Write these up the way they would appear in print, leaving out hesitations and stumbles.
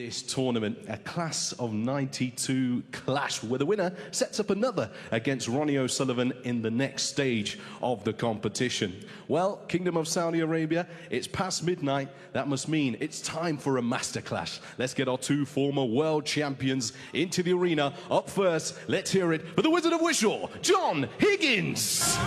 This tournament, a class of 92 clash, where the winner sets up another against Ronnie O'Sullivan in the next stage of the competition. Well, Kingdom of Saudi Arabia, it's past midnight. That must mean it's time for a masterclass. Let's get our two former world champions into the arena. Up first, let's hear it for the Wizard of Wishaw, John Higgins.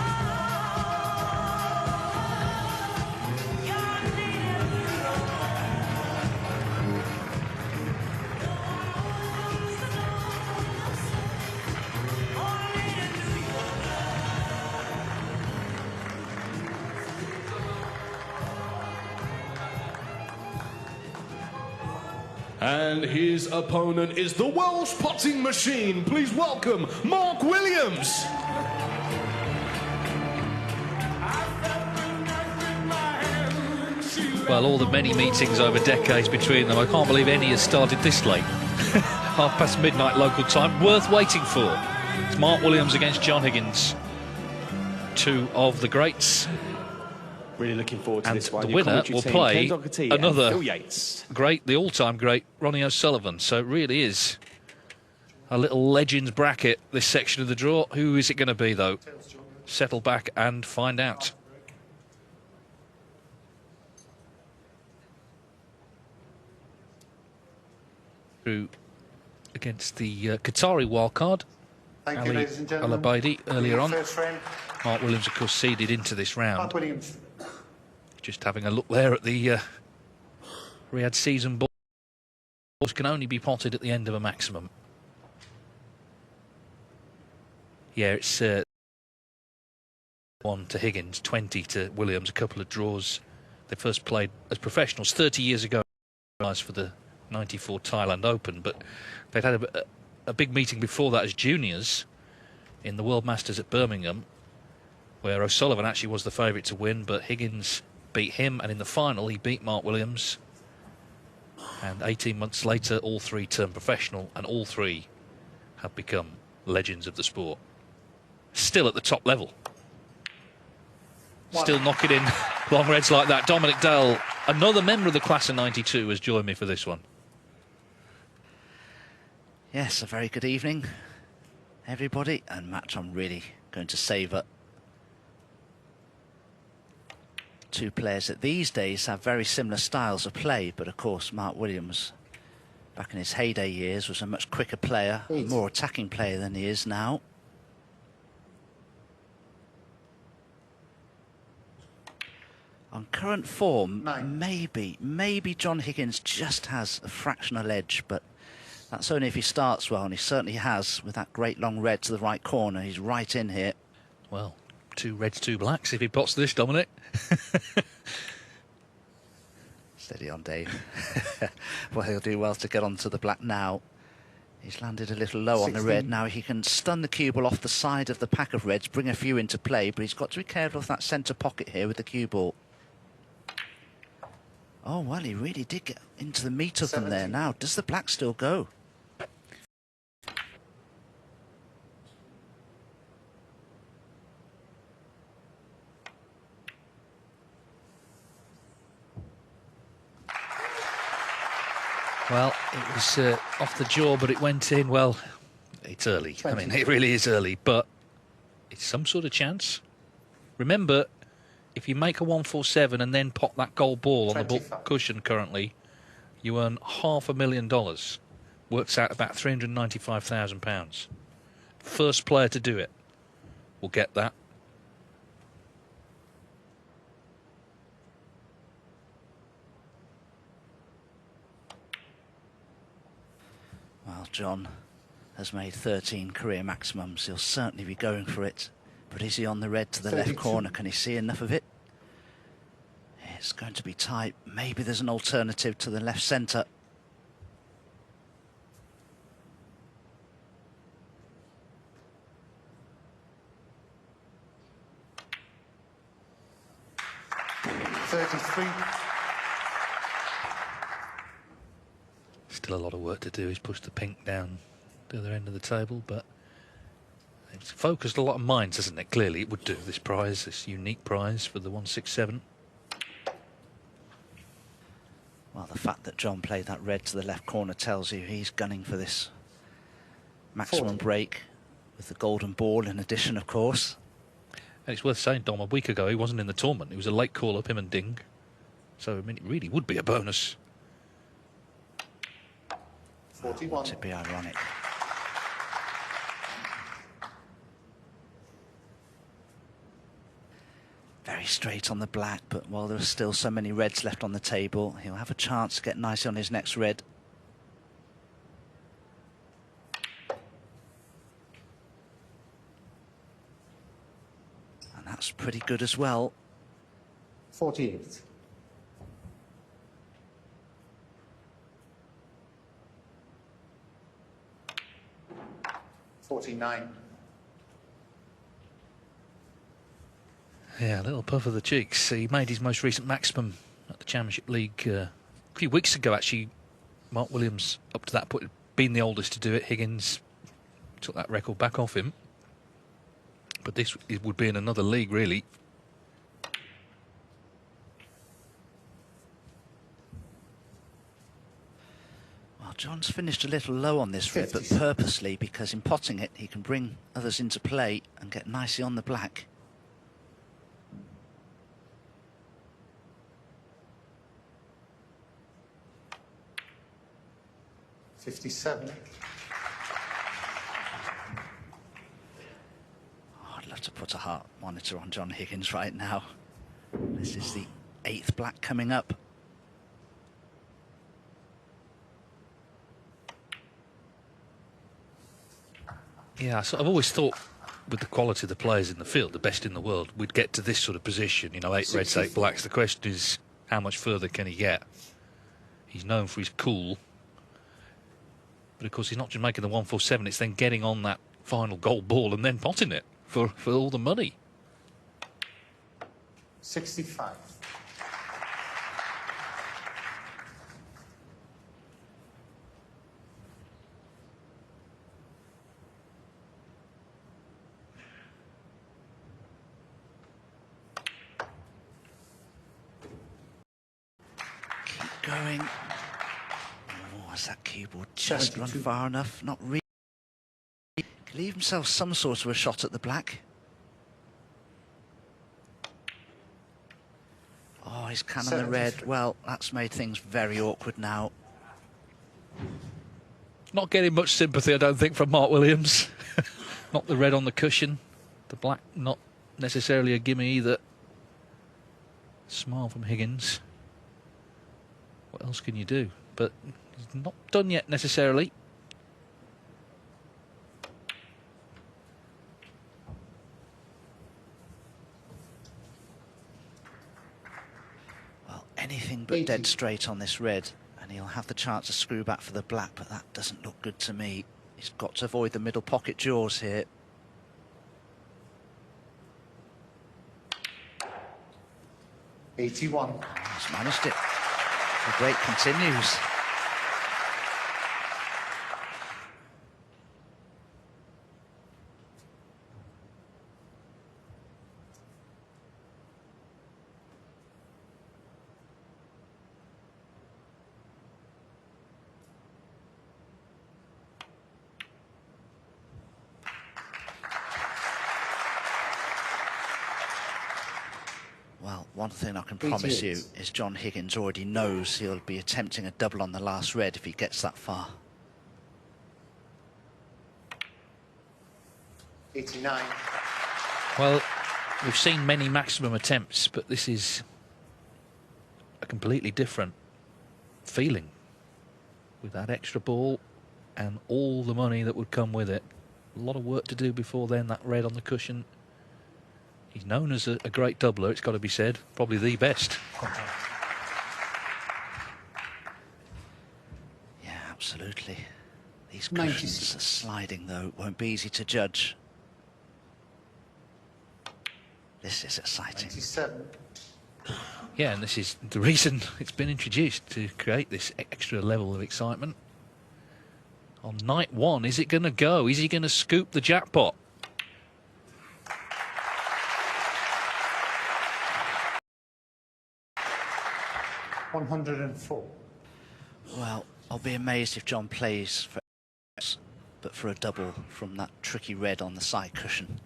And his opponent is the Welsh potting machine. Please welcome Mark Williams. Well, all the many meetings over decades between them, I can't believe any has started this late. midnight local time, worth waiting for. It's Mark Williams against John Higgins, two of the greats. Really looking forward to this one. The winner will play another great, the all-time great, Ronnie O'Sullivan. So it really is a little legends bracket, this section of the draw. Who is it going to be, though? Settle back and find out. Through against the Qatari wildcard, Ali Al-Abaidi earlier on. Mark Williams, of course, seeded into this round. Mark Williams. Just having a look there at the Riyadh season balls, can only be potted at the end of a maximum. Yeah, it's 1 to Higgins, 20 to Williams, a couple of draws. They first played as professionals 30 years ago for the 94 Thailand Open, but they'd had a big meeting before that as juniors in the World Masters at Birmingham, where O'Sullivan actually was the favourite to win, but Higgins beat him, and in the final he beat Mark Williams. And 18 months later, all three turned professional, and all three have become legends of the sport. Still at the top level. Still knocking in long reds like that. Dominic Dale, another member of the class of 92, has joined me for this one. Yes, a very good evening, everybody, and match I'm really going to savour. Two players that these days have very similar styles of play, but of course Mark Williams, back in his heyday years, was a much quicker player, a more attacking player than he is now. On current form, maybe John Higgins just has a fractional edge, but that's only if he starts well, and he certainly has with that great long red to the right corner. He's right in here. Well, 2 reds, 2 blacks if he pots this, Dominic. Steady on, Dave. Well, he'll do well to get onto the black now. He's landed a little low 16 on the red. Now he can stun the cue ball off the side of the pack of reds, bring a few into play, but he's got to be careful of that centre pocket here with the cue ball. Oh, well, he really did get into the meat of 17. them there. Now, does the black still go? Well, it was off the jaw, but it went in. Well, it's early. 20. I mean, it really is early, but it's some sort of chance. Remember, if you make a 147 and then pop that gold ball on the book cushion currently, you earn $500,000. Works out about £395,000. First player to do it will get that. Well, John has made 13 career maximums. He'll certainly be going for it. But is he on the red to the 32. Left corner? Can he see enough of it? It's going to be tight. Maybe there's an alternative to the left centre. Still a lot of work to do. He's pushed the pink down to the other end of the table, but it's focused a lot of minds, hasn't it? Clearly it would do, this prize, this unique prize for the 167. Well, the fact that John played that red to the left corner tells you he's gunning for this maximum 40. break with the golden ball in addition, of course. And it's worth saying, Dom, a week ago he wasn't in the tournament. He was a late call-up, him and Ding. So, I mean, it really would be a bonus. 41. To be ironic. Very straight on the black, but while there are still so many reds left on the table, he'll have a chance to get nicely on his next red. And that's pretty good as well. 48. $49. Yeah, a little puff of the cheeks. He made his most recent maximum at the Championship League a few weeks ago, actually. Mark Williams, up to that point, had been the oldest to do it. Higgins took that record back off him. But this would be in another league, really. Well, John's finished a little low on this red, but purposely, because in potting it, he can bring others into play and get nicely on the black. $57. Oh, I'd love to put a heart monitor on John Higgins right now. This is the 8th black coming up. Yeah, so I've always thought with the quality of the players in the field, the best in the world, we'd get to this sort of position, you know, 8 reds, 8 blacks. The question is, how much further can he get? He's known for his cool. But of course, he's not just making the 147, it's then getting on that final gold ball and then potting it for all the money. 65. Keep going. Oh, has that cue ball just run 72. far enough? Not really. Could leave himself some sort of a shot at the black. Oh, he's can on the red. 73. Well, that's made things very awkward now. Not getting much sympathy, I don't think, from Mark Williams. Not the red on the cushion. The black, not necessarily a gimme either. Smile from Higgins. What else can you do? But he's not done yet necessarily. Well, anything but 80. dead straight on this red, and he'll have the chance to screw back for the black, but that doesn't look good to me. He's got to avoid the middle pocket jaws here. $81. He's managed it. The break continues. Well, one thing I can promise you is John Higgins already knows he'll be attempting a double on the last red if he gets that far. 89. Well, we've seen many maximum attempts, but this is a completely different feeling with that extra ball and all the money that would come with it. A lot of work to do before then, that red on the cushion. He's known as a great doubler, it's got to be said. Probably the best. Yeah, absolutely. These cushions 96. are sliding, though. It won't be easy to judge. This is exciting. 97. Yeah, and this is the reason it's been introduced, to create this extra level of excitement. On night one, is it going to go? Is he going to scoop the jackpot? $104. Well, I'll be amazed if John plays for but for a double from that tricky red on the side cushion.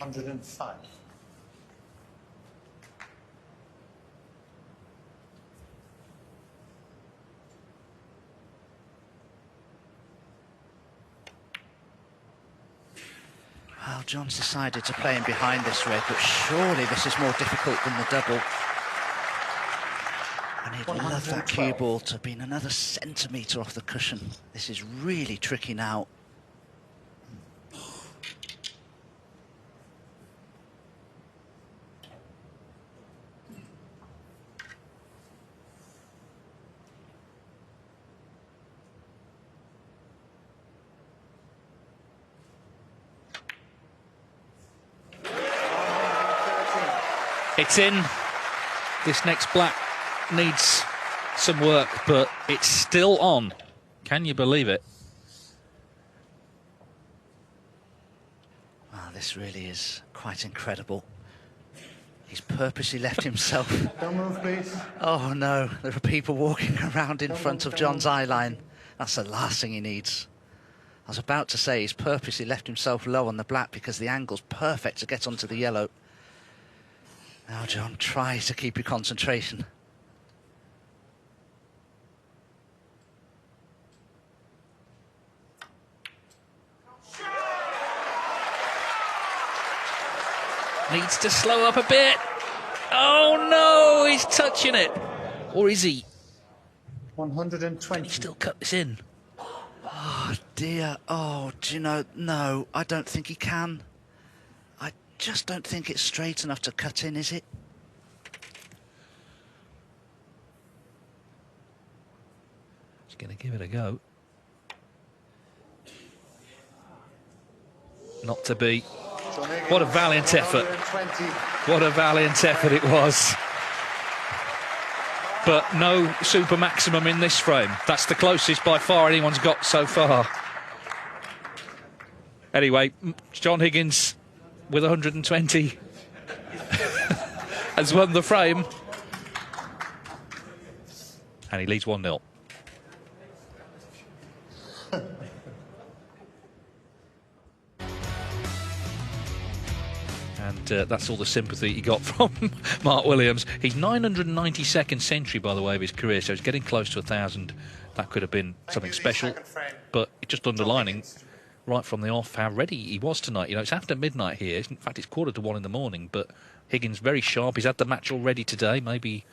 $105. Well, John's decided to play in behind this red, but surely this is more difficult than the double. And he'd love that cue ball to have been another centimetre off the cushion. This is really tricky now. It's in. This next black needs some work, but it's still on. Can you believe it? Wow, this really is quite incredible. He's purposely left himself. Don't move, please. Oh no, there are people walking around in front of John's eye line. That's the last thing he needs. I was about to say he's purposely left himself low on the black because the angle's perfect to get onto the yellow. Now, John, try to keep your concentration. Needs to slow up a bit. Oh no, he's touching it. Or is he? 120. Can he still cut this in? Oh dear. Oh, do you know, no, I don't think he can. I just don't think it's straight enough to cut in, is it? He's going to give it a go. Not to be. What a valiant effort. What a valiant effort it was. But no super maximum in this frame. That's the closest by far anyone's got so far. Anyway, John Higgins with 120 has won the frame. And he leads 1-0. And that's all the sympathy he got from Mark Williams. He's 992nd century, by the way, of his career, so he's getting close to 1,000. That could have been something special. But just underlining right from the off how ready he was tonight. You know, it's after midnight here. In fact, it's 1:45 in the morning, but Higgins very sharp. He's had the match already today. Maybe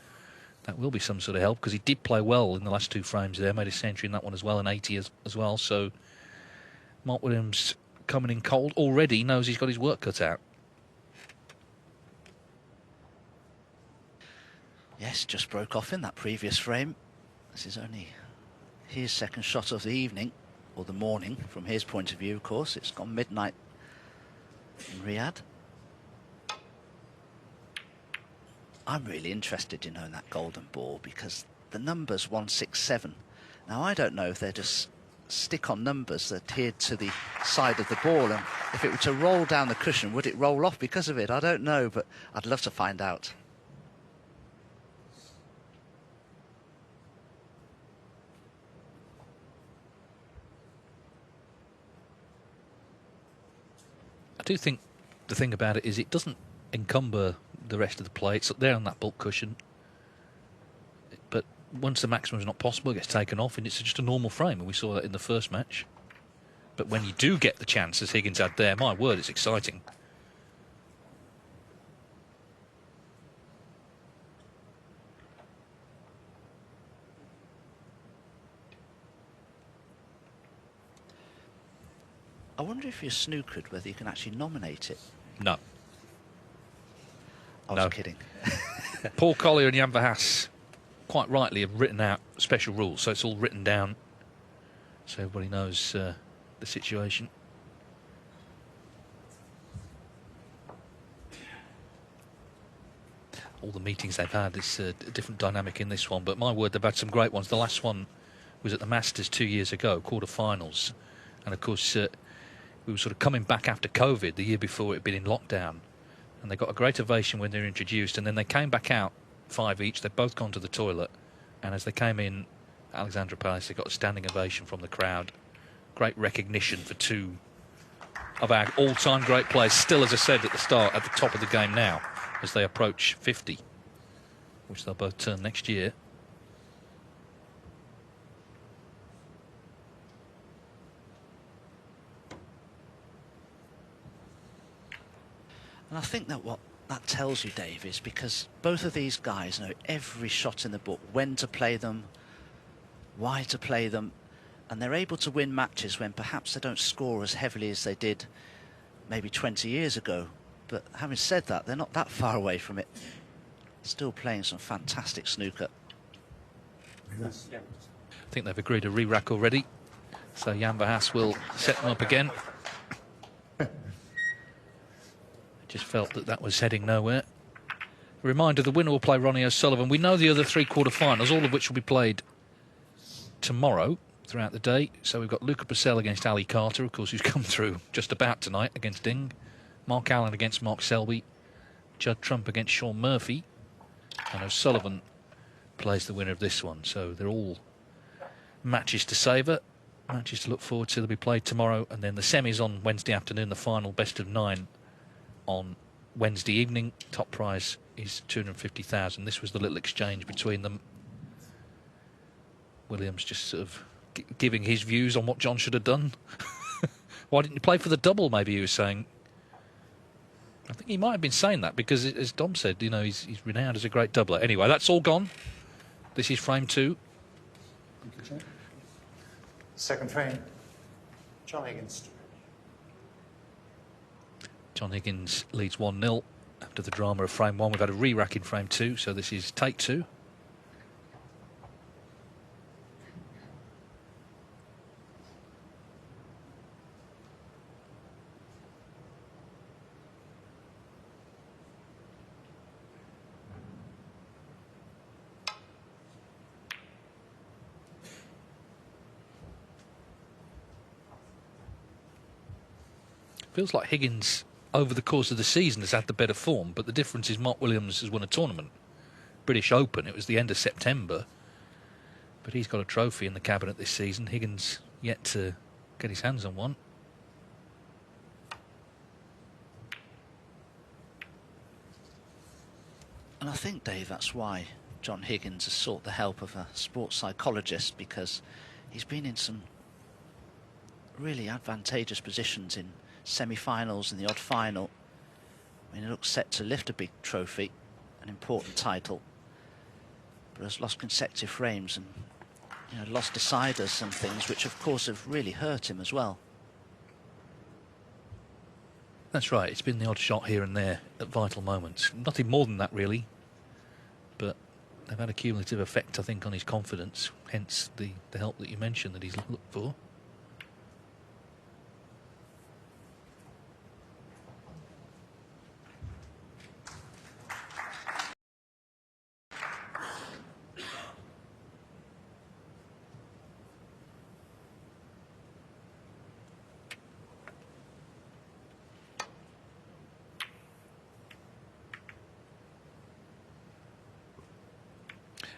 that will be some sort of help, because he did play well in the last two frames there. Made a century in that one as well, and 80 as well. So Mark Williams coming in cold already, knows he's got his work cut out. Yes, just broke off in that previous frame. This is only his second shot of the evening, or the morning, from his point of view, of course. It's gone midnight in Riyadh. I'm really interested, you know, in that golden ball, because the number's 167. Now, I don't know if they're just stick-on numbers that adhered to the side of the ball, and if it were to roll down the cushion, would it roll off because of it? I don't know, but I'd love to find out. I do think the thing about it is it doesn't encumber the rest of the play. It's up there on that bulk cushion. But once the maximum is not possible, it gets taken off, and it's just a normal frame. And we saw that in the first match. But when you do get the chance, as Higgins had there, my word, it's exciting. I wonder if you're snookered, whether you can actually nominate it. No. I was kidding. Paul Collier and Jan Verhaas quite rightly have written out special rules, so it's all written down so everybody knows the situation. All the meetings they've had, is a different dynamic in this one, but my word, they've had some great ones. The last one was at the Masters 2 years ago, quarter-finals, and of course we were sort of coming back after COVID. The year before, it had been in lockdown, And they got a great ovation when they were introduced, and then they came back out 5 each. They'd both gone to the toilet, and as they came in Alexandra Palace, they got a standing ovation from the crowd. Great recognition for two of our all-time great players, still, as I said at the start, at the top of the game now, as they approach 50, which they'll both turn next year. And I think that what that tells you, Dave, is because both of these guys know every shot in the book, when to play them, why to play them, and they're able to win matches when perhaps they don't score as heavily as they did maybe 20 years ago. But having said that, they're not that far away from it. Still playing some fantastic snooker. I think they've agreed a re-rack already, so Jan Verhaas will set them up again. Just felt that that was heading nowhere. A reminder, the winner will play Ronnie O'Sullivan. We know the other three quarter-finals, all of which will be played tomorrow throughout the day. So we've got Luca Purcell against Ali Carter, of course, who's come through just about tonight against Ding. Mark Allen against Mark Selby. Judd Trump against Sean Murphy. And O'Sullivan plays the winner of this one. So they're all matches to savour, matches to look forward to. They'll be played tomorrow, and then the semis on Wednesday afternoon, the final best of 9 on Wednesday evening. Top prize is 250,000. This was the little exchange between them. Williams just sort of giving his views on what John should have done. Why didn't you play for the double, maybe he was saying. I think he might have been saying that because, as Dom said, you know, he's renowned as a great doubler. Anyway, that's all gone. This is frame 2. Second frame. John Higgins. John Higgins leads 1-0 after the drama of frame 1. We've had a re-rack in frame 2, so this is take 2. Feels like Higgins, over the course of the season, has had the better form, but the difference is Mark Williams has won a tournament. British Open, it was the end of September, but he's got a trophy in the cabinet this season. Higgins yet to get his hands on one. And I think, Dave, that's why John Higgins has sought the help of a sports psychologist, because he's been in some really advantageous positions in semi-finals and the odd final. I mean, he looks set to lift a big trophy, an important title, but has lost consecutive frames and, you know, lost deciders and things, which of course have really hurt him as well. That's right, it's been the odd shot here and there at vital moments. Nothing more than that, really, but they've had a cumulative effect, I think, on his confidence, hence the help that you mentioned that he's looked for.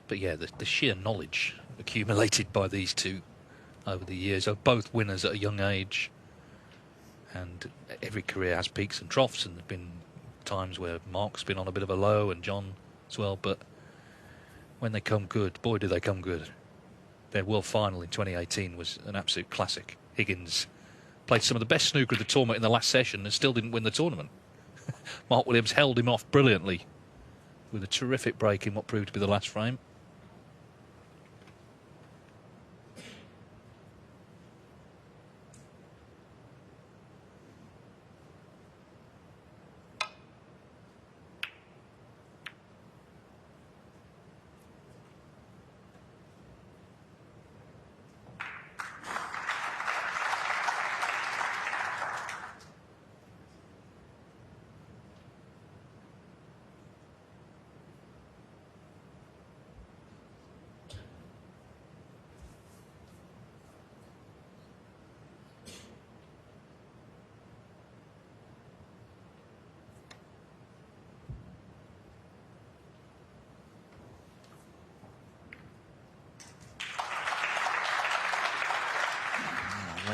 But yeah, the sheer knowledge accumulated by these two over the years are both winners at a young age. And every career has peaks and troughs, and there have been times where Mark's been on a bit of a low and John as well. But when they come good, boy, do they come good. Their world final in 2018 was an absolute classic. Higgins played some of the best snooker of the tournament in the last session and still didn't win the tournament. Mark Williams held him off brilliantly with a terrific break in what proved to be the last frame.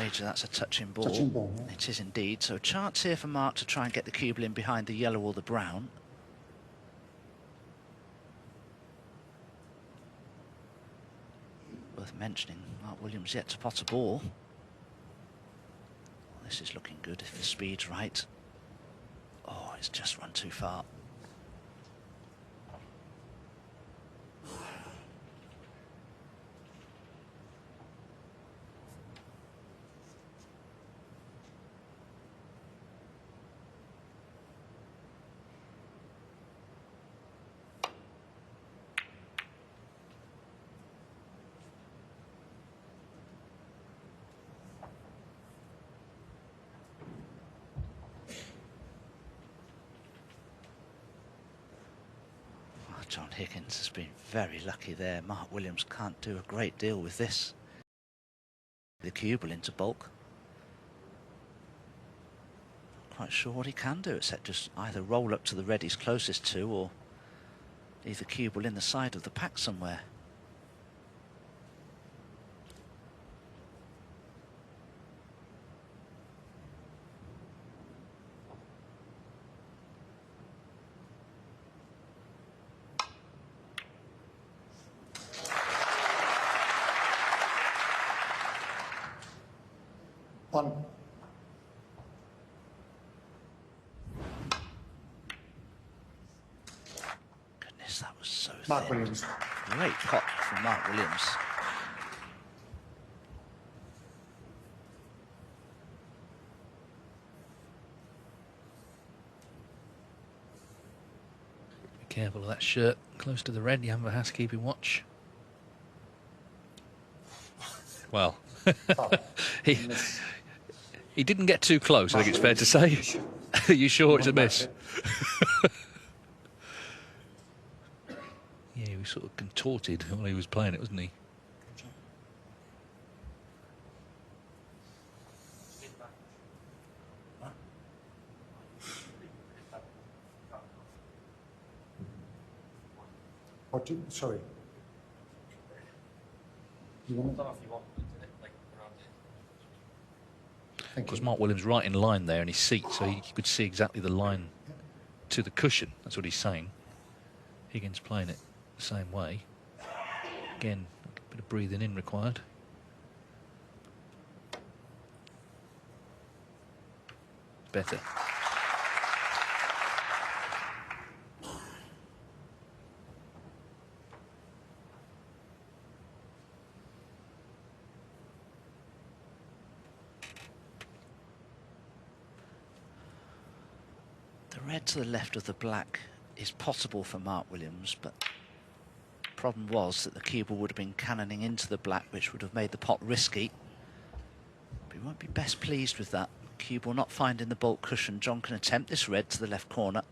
wager that's a touching ball. Touching ball, yeah. It is indeed. So a chance here for Mark to try and get the cubal in behind the yellow or the brown. Worth mentioning, Mark Williams yet to pot a ball. Well, this is looking good if the speed's right. Oh, it's just run too far. John Higgins has been very lucky there. Mark Williams can't do a great deal with this. The cubal into bulk. Not quite sure what he can do except just either roll up to the red he's closest to or leave the cubal in the side of the pack somewhere. One. Goodness, that was so Mark thin. Williams. Great pot from Mark Williams. Be careful of that shirt close to the red. You have a housekeeping watch. Well, he didn't get too close, I think it's fair to say. Are you sure it's a miss? Yeah, he was sort of contorted while he was playing it, wasn't he? What do you, sorry. You want to? Because Mark Williams right in line there in his seat, so he could see exactly the line to the cushion. That's what he's saying. Higgins playing it the same way. Again, a bit of breathing in required. Better. Red to the left of the black is possible for Mark Williams, but the problem was that the cubal would have been cannoning into the black, which would have made the pot risky. But he won't be best pleased with that. Cubal not finding the bulk cushion. John can attempt this red to the left corner.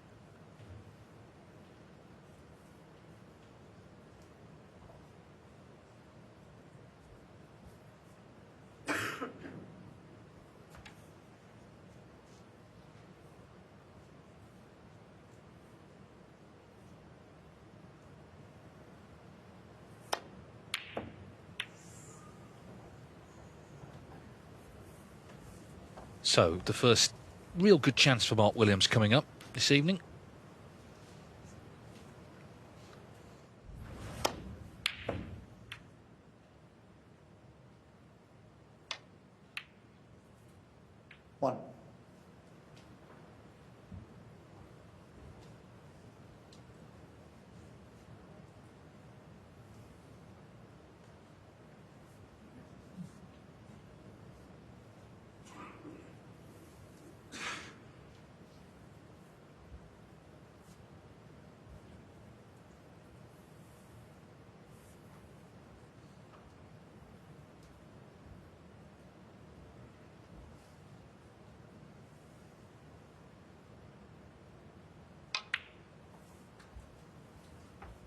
So, the first real good chance for Mark Williams coming up this evening. One.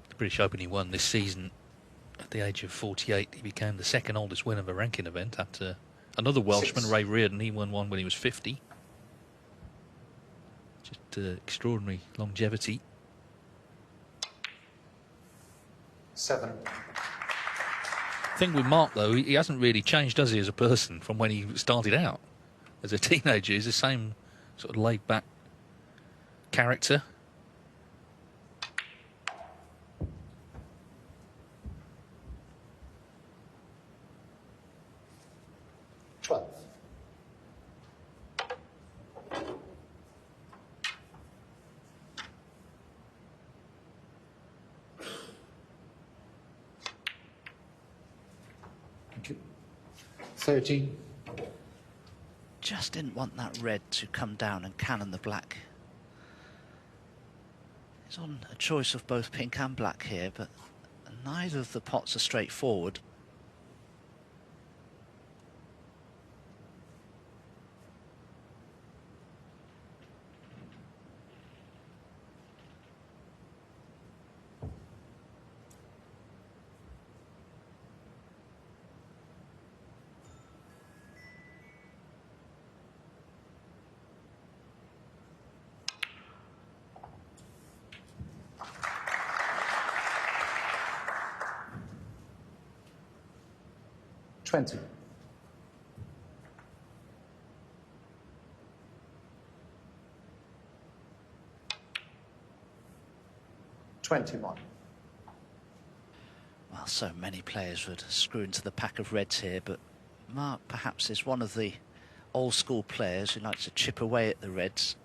The British Open he won this season at the age of 48. He became the second oldest winner of a ranking event after another Welshman, Ray Reardon. He won one when he was 50. Just extraordinary longevity. 7. Thing with Mark, though, he hasn't really changed, does he, as a person from when he started out as a teenager? He's the same sort of laid-back character. Thank you. 13. Just didn't want that red to come down and cannon the black. He's on a choice of both pink and black here, but neither of the pots are straightforward. Twenty. $21. Well, so many players would screw into the pack of reds here, but Mark perhaps is one of the old school players who likes to chip away at the reds.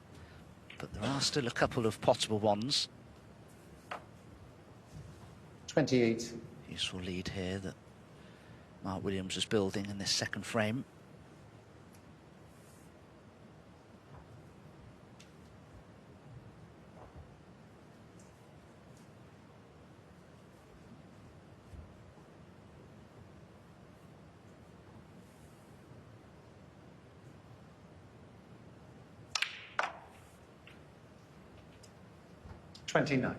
But there are still a couple of potable ones. 28. Useful lead here that Mark Williams was building in this second frame. $29.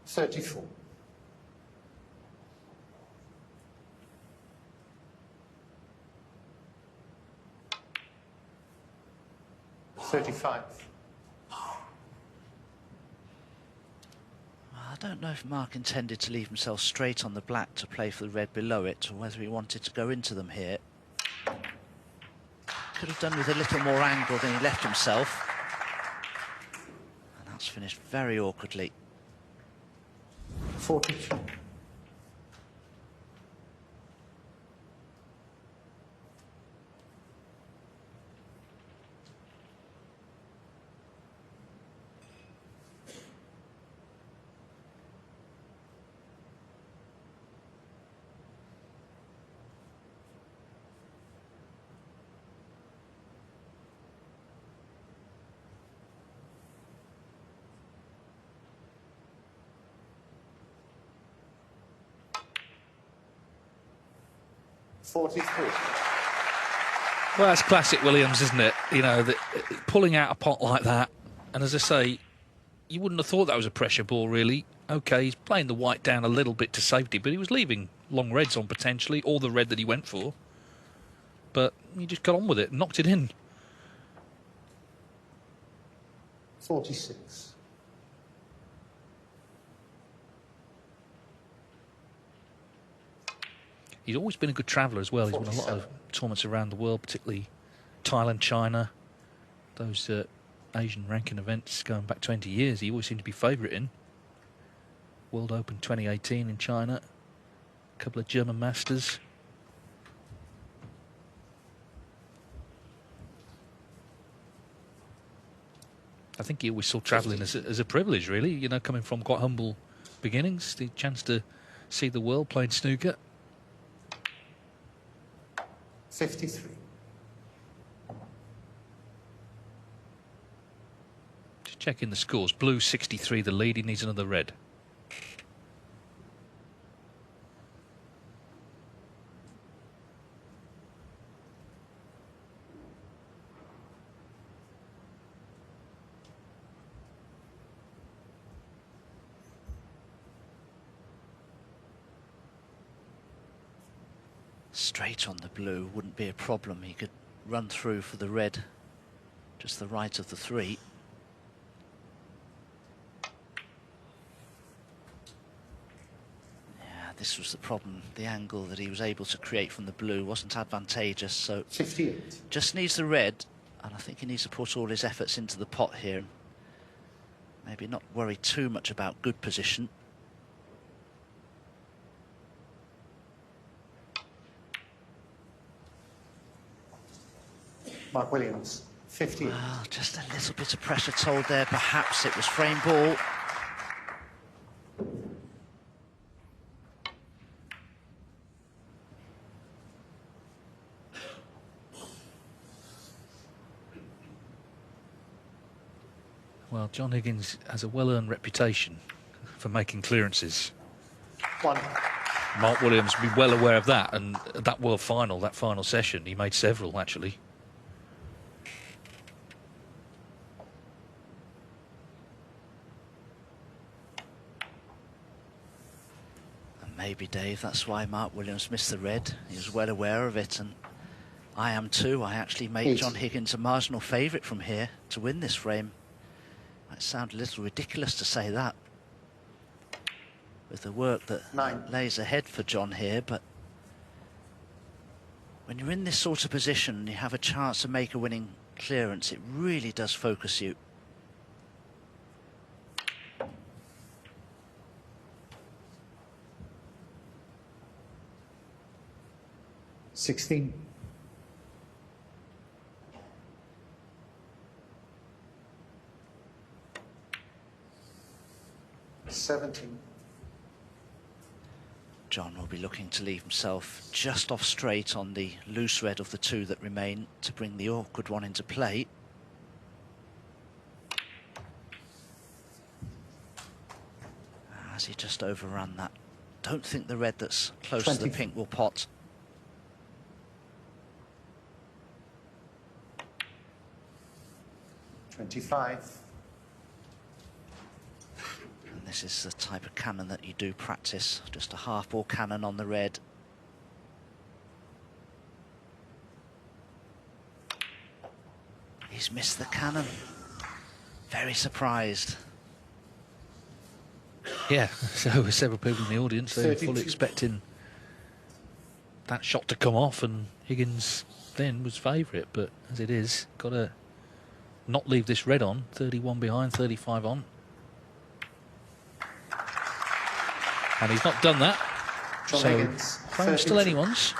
$34. $35. I don't know if Mark intended to leave himself straight on the black to play for the red below it, or whether he wanted to go into them here. Could have done with a little more angle than he left himself. And that's finished very awkwardly. 42. $43. Well, that's classic Williams, isn't it? You know, pulling out a pot like that. And as I say, you wouldn't have thought that was a pressure ball, really. OK, he's playing the white down a little bit to safety, but he was leaving long reds on potentially, or the red that he went for. But he just got on with it and knocked it in. 46. He's always been a good traveller as well. He's won a lot of tournaments around the world, particularly Thailand, China, those Asian ranking events going back 20 years. He always seemed to be favourite in. World Open 2018 in China, a couple of German Masters. I think he always saw travelling as a privilege, really, you know, coming from quite humble beginnings, the chance to see the world playing snooker. 53. Just checking the scores. Blue 63, the lead. He needs another red. Straight on the blue wouldn't be a problem. He could run through for the red, just the right of the 3. Yeah, this was the problem. The angle that he was able to create from the blue wasn't advantageous, so 58. just needs the red, and I think he needs to put all his efforts into the pot here and maybe not worry too much about good position. Mark Williams, 58. Well, just a little bit of pressure told there. Perhaps it was frame ball. Well, John Higgins has a well-earned reputation for making clearances. 1. Mark Williams will be well aware of that, and that World Final, that final session, he made several, actually. And maybe, Dave, that's why Mark Williams missed the red. He was well aware of it, and I am too. I actually made John Higgins a marginal favourite from here to win this frame. Might sound a little ridiculous to say that, with the work that 9. lays ahead for John here, but when you're in this sort of position and you have a chance to make a winning clearance, it really does focus you. $16. 17. John will be looking to leave himself just off straight on the loose red of the 2 that remain to bring the awkward one into play. As he just overrun that. Don't think the red that's close 20. to the pink will pot. $25. This is the type of cannon that you do practice, just a half ball cannon on the red. He's missed the cannon. Very surprised. Yeah, so were several people in the audience. They were fully 32. expecting that shot to come off, and Higgins then was favourite, but as it is, got to not leave this red on. 31 behind, 35 on. And he's not done that. John So Higgins, frame's still 32. anyone's.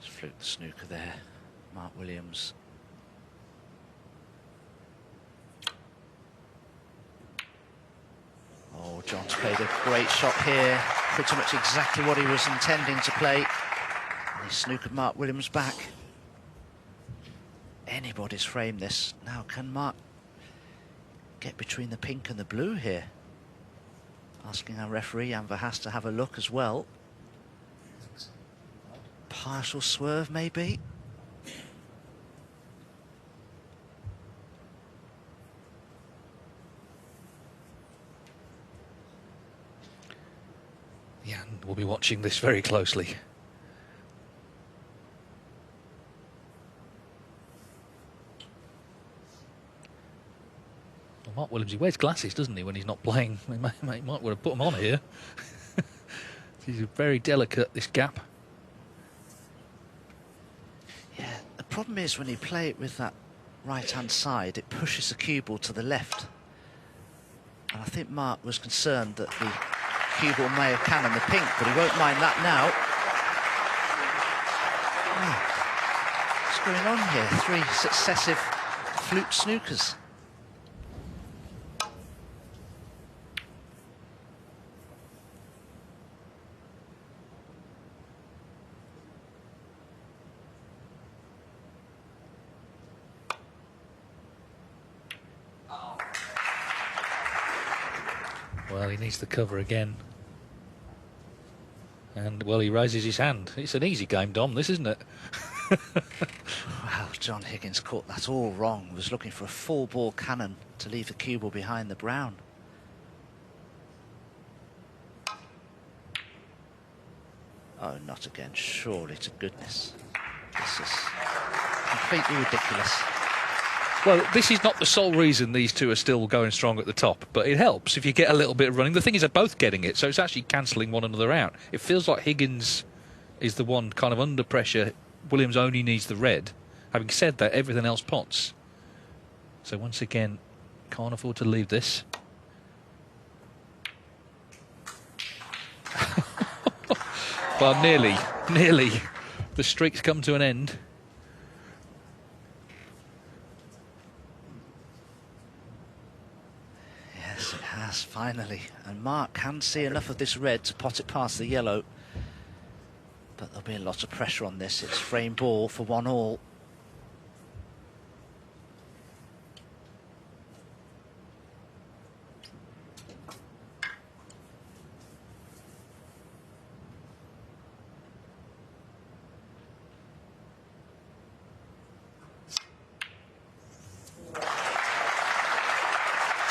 Fluked the snooker there, Mark Williams. Oh, John's played a great shot here. Pretty much exactly what he was intending to play. And he snookered Mark Williams back. Anybody's framed this. Now, can Mark get between the pink and the blue here? Asking our referee, Anver has to have a look as well. Partial swerve, maybe. Yeah, and we'll be watching this very closely. Well, Mark Williams, he wears glasses, doesn't he, when he's not playing? He might want to put them on here. He's very delicate, this gap. Yeah, the problem is when you play it with that right-hand side, it pushes the cue ball to the left. And I think Mark was concerned that the cue ball may have cannoned the pink, but he won't mind that now. Oh, what's going on here? 3 successive fluked snookers. Well, he needs the cover again. And, well, he raises his hand. It's an easy game, Dom, this, isn't it? Wow, John Higgins caught that all wrong. Was looking for a full ball cannon to leave the cue ball behind the brown. Oh, not again, surely to goodness. This is completely ridiculous. Well, this is not the sole reason these two are still going strong at the top, but it helps if you get a little bit of running. The thing is, they're both getting it, so it's actually cancelling one another out. It feels like Higgins is the one kind of under pressure. Williams only needs the red. Having said that, everything else pots. So once again, can't afford to leave this. Well, nearly. The streak's come to an end. Yes, it has, finally. And Mark can see enough of this red to pot it past the yellow. But there'll be a lot of pressure on this. It's frame ball for 1-all.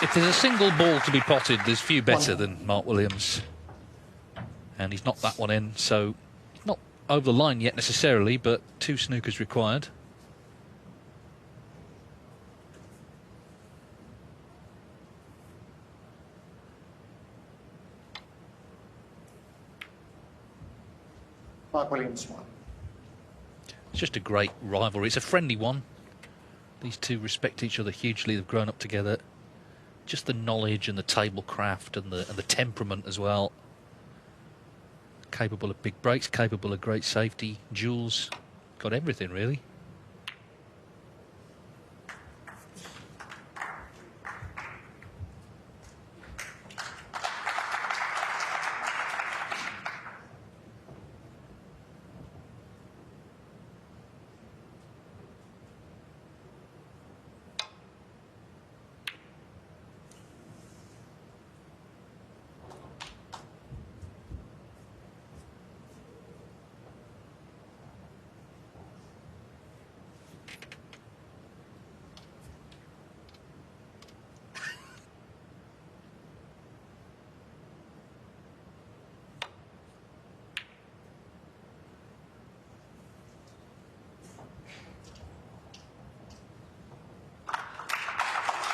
If there's a single ball to be potted, there's few better than Mark Williams. And he's knocked that one in, so not over the line yet necessarily, but 2 snookers required. Mark Williams 1. It's just a great rivalry. It's a friendly one. These two respect each other hugely. They've grown up together. Just the knowledge and the tablecraft and the temperament as well. Capable of big breaks, capable of great safety. Jules got everything really.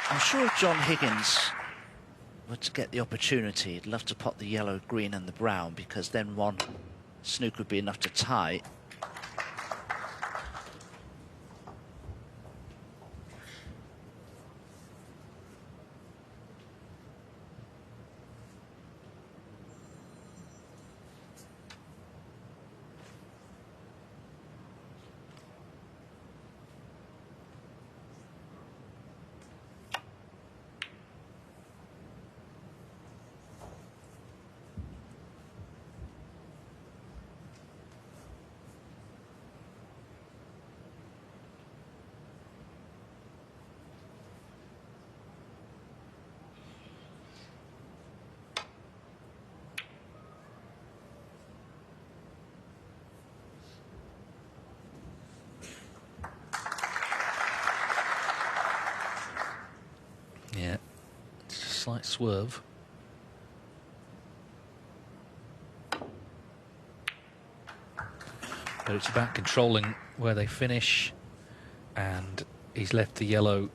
I'm sure if John Higgins were to get the opportunity, he'd love to pot the yellow, green and the brown, because then one snooker would be enough to tie. Yeah, it's a slight swerve. But it's about controlling where they finish, and he's left the yellow,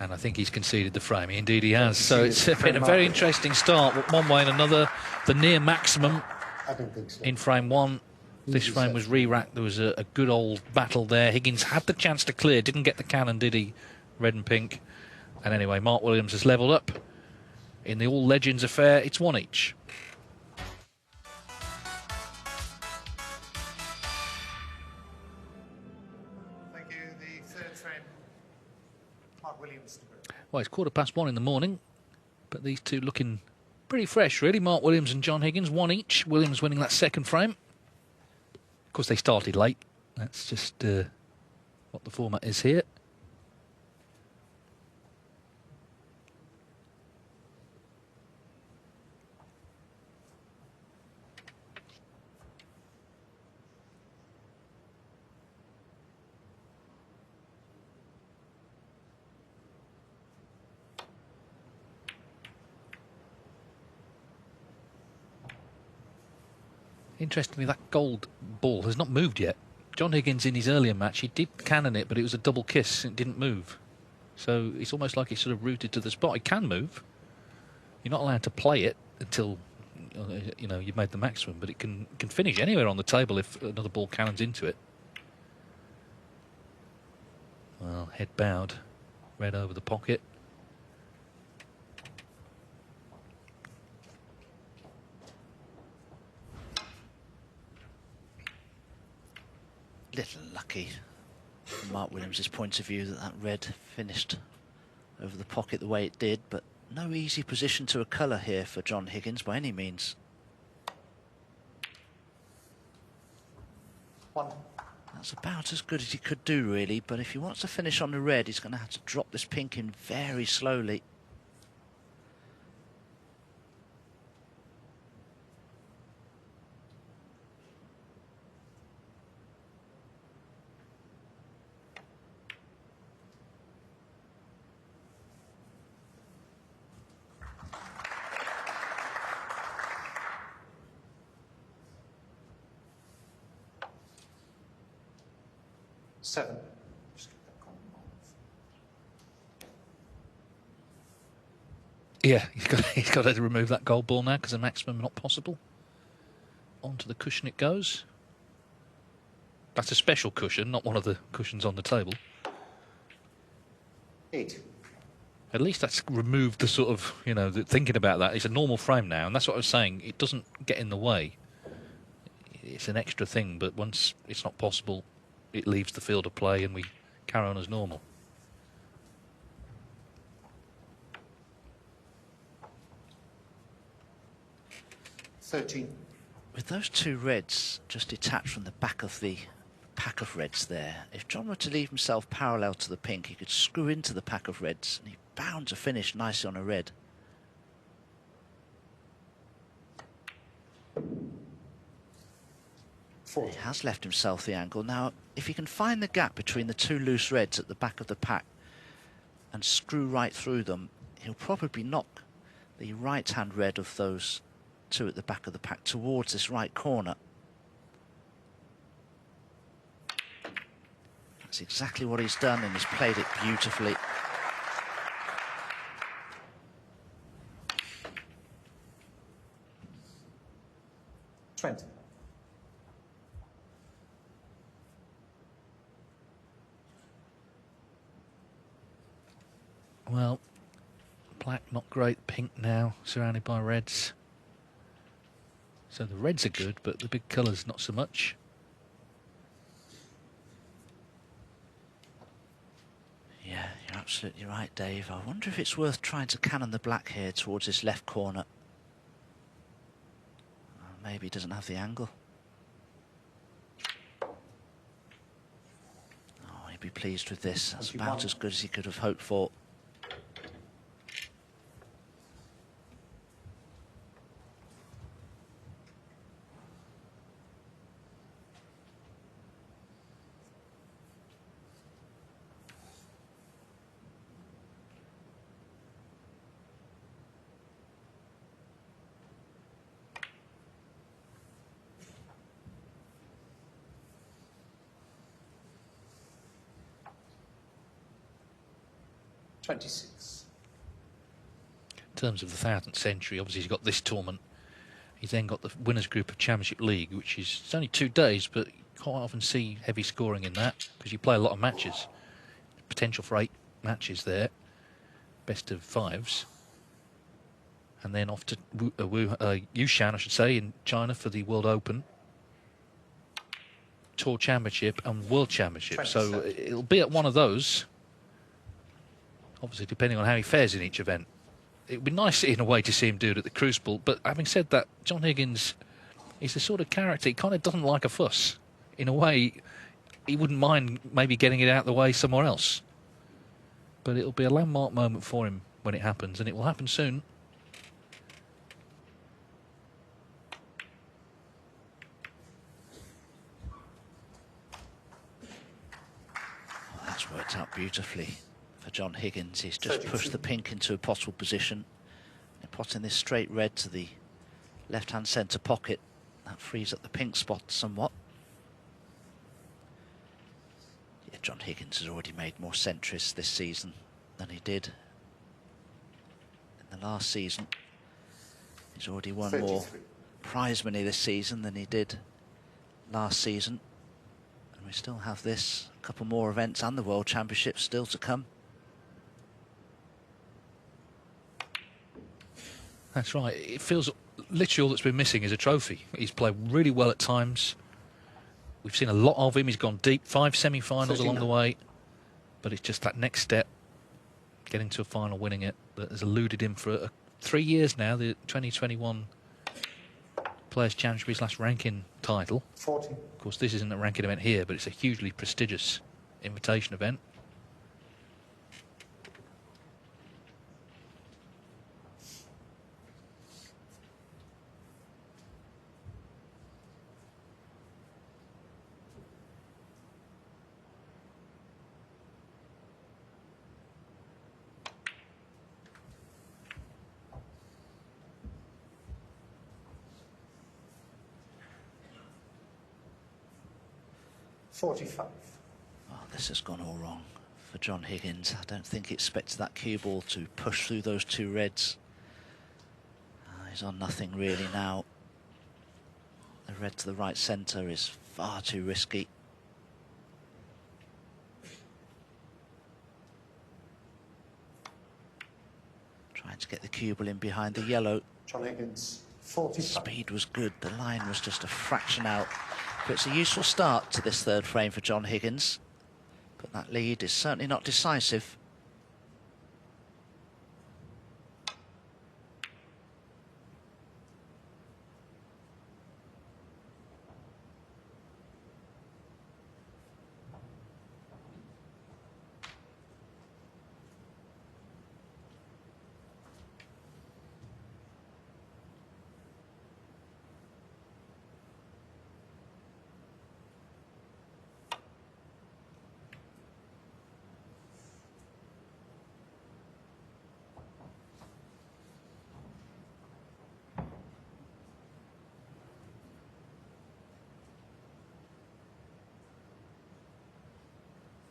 and I think he's conceded the frame. Indeed he has. So it's been a very interesting start, one way and another. The near maximum I don't think so. in frame one. This frame was re-racked. There was a good old battle there. Higgins had the chance to clear, didn't get the cannon, did he? Red and pink. And anyway, Mark Williams has levelled up. In the All Legends affair, it's 1 each. Thank you. The third frame, Mark Williams. Well, it's 1:15 in the morning, but these two looking pretty fresh, really. Mark Williams and John Higgins, 1 each. Williams winning that second frame. Of course, they started late. That's just what the format is here. Interestingly, that gold ball has not moved yet. John Higgins, in his earlier match, he did cannon it, but it was a double kiss and it didn't move. So it's almost like it's sort of rooted to the spot. It can move. You're not allowed to play it until you've made the maximum, but it can finish anywhere on the table if another ball cannons into it. Well, head bowed, red over the pocket. Little lucky from Mark Williams' point of view that red finished over the pocket the way it did, but no easy position to a colour here for John Higgins by any means. 1. That's about as good as he could do, really, but if he wants to finish on the red, he's going to have to drop this pink in very slowly. Seven. Just get that column off. Yeah, he's got to remove that gold ball now because the maximum not possible. Onto the cushion it goes. That's a special cushion, not one of the cushions on the table. 8. At least that's removed the sort of, thinking about that. It's a normal frame now, and that's what I was saying. It doesn't get in the way. It's an extra thing, but once it's not possible, it leaves the field of play and we carry on as normal. $13. With those two reds just detached from the back of the pack of reds there, if John were to leave himself parallel to the pink, he could screw into the pack of reds and he's bound to finish nicely on a red. He has left himself the angle. Now, if he can find the gap between the two loose reds at the back of the pack and screw right through them, he'll probably knock the right-hand red of those two at the back of the pack towards this right corner. That's exactly what he's done, and he's played it beautifully. $20. Well, black not great, pink now, surrounded by reds. So the reds are good, but the big colours not so much. Yeah, you're absolutely right, Dave. I wonder if it's worth trying to cannon the black here towards this left corner. Maybe he doesn't have the angle. Oh, he'd be pleased with this. That's about as good as he could have hoped for. $26. In terms of the 1000th century, obviously he's got this tournament. He's then got the winners group of Championship League, which is it's only 2 days, but you quite often see heavy scoring in that because you play a lot of matches. Potential for 8 matches there, best of 5s. And then off to Yushan, I should say, in China for the World Open, Tour Championship and World Championship. So it'll be at one of those. Obviously, depending on how he fares in each event. It would be nice in a way to see him do it at the Crucible, but having said that, John Higgins is the sort of character, he kind of doesn't like a fuss. In a way, he wouldn't mind maybe getting it out of the way somewhere else. But it'll be a landmark moment for him when it happens, and it will happen soon. Well, that's worked out beautifully. For John Higgins, he's just pushed the pink into a possible position and potting this straight red to the left-hand centre pocket. That frees up the pink spot somewhat. Yeah, John Higgins has already made more centuries this season than he did in the last season. He's already won 33. more prize money this season than he did last season. And we still have this, a couple more events and the World Championships still to come. That's right. It feels literally all that's been missing is a trophy. He's played really well at times. We've seen a lot of him. He's gone deep, 5 semi-finals along the way. But it's just that next step, getting to a final, winning it, that has eluded him for 3 years now. The 2021 Players' Championship, his last ranking title. 40. Of course, this isn't a ranking event here, but it's a hugely prestigious invitation event. Oh, this has gone all wrong for John Higgins. I don't think he expected that cue ball to push through those two reds. He's on nothing really now. The red to the right centre is far too risky. Trying to get the cue ball in behind the yellow. John Higgins, 45. Speed was good, the line was just a fraction out. But it's a useful start to this third frame for John Higgins. But that lead is certainly not decisive.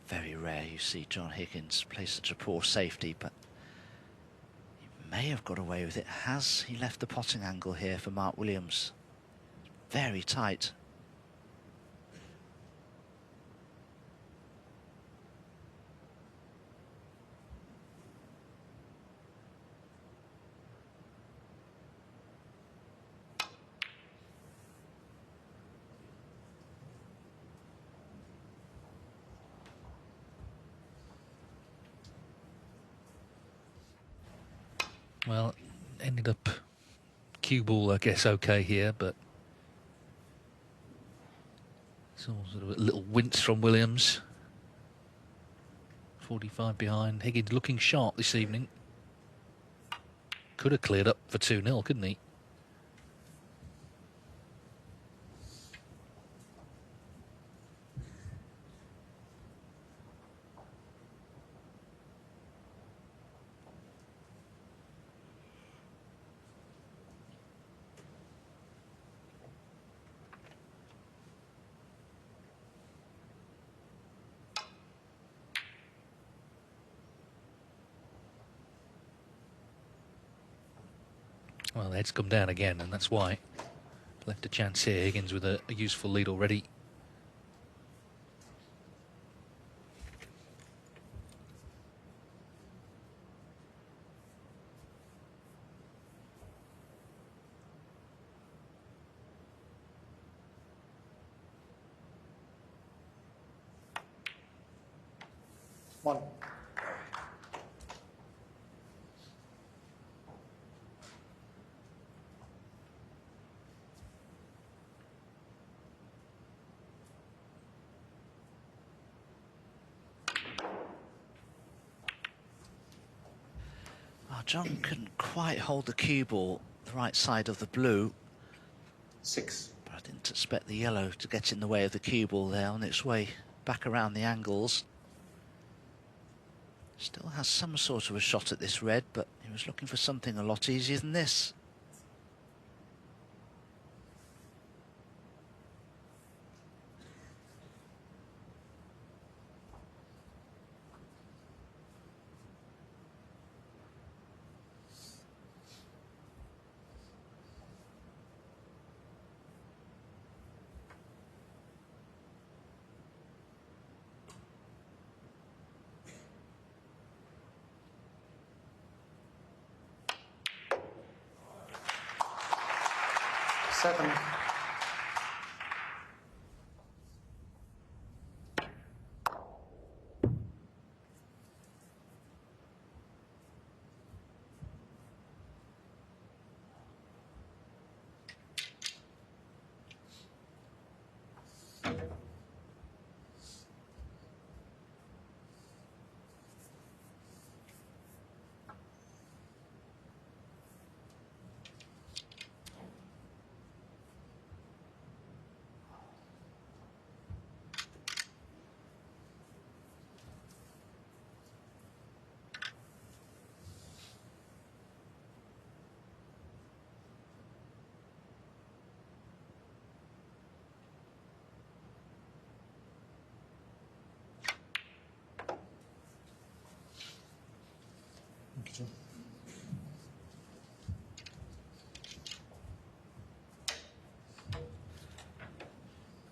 Very rare you see John Higgins play such a poor safety, but he may have got away with it. Has he left the potting angle here for Mark Williams? Very tight. Well, ended up cue ball, I guess, okay here, but it's all sort of a little wince from Williams. 45 behind. Higgins looking sharp this evening. Could have cleared up for 2-0, couldn't he? Well, the head's come down again, and that's why. Left a chance here. Higgins with a useful lead already. One. John couldn't quite hold the cue ball the right side of the blue. 6. But I didn't expect the yellow to get in the way of the cue ball there on its way back around the angles. Still has some sort of a shot at this red, but he was looking for something a lot easier than this. 7.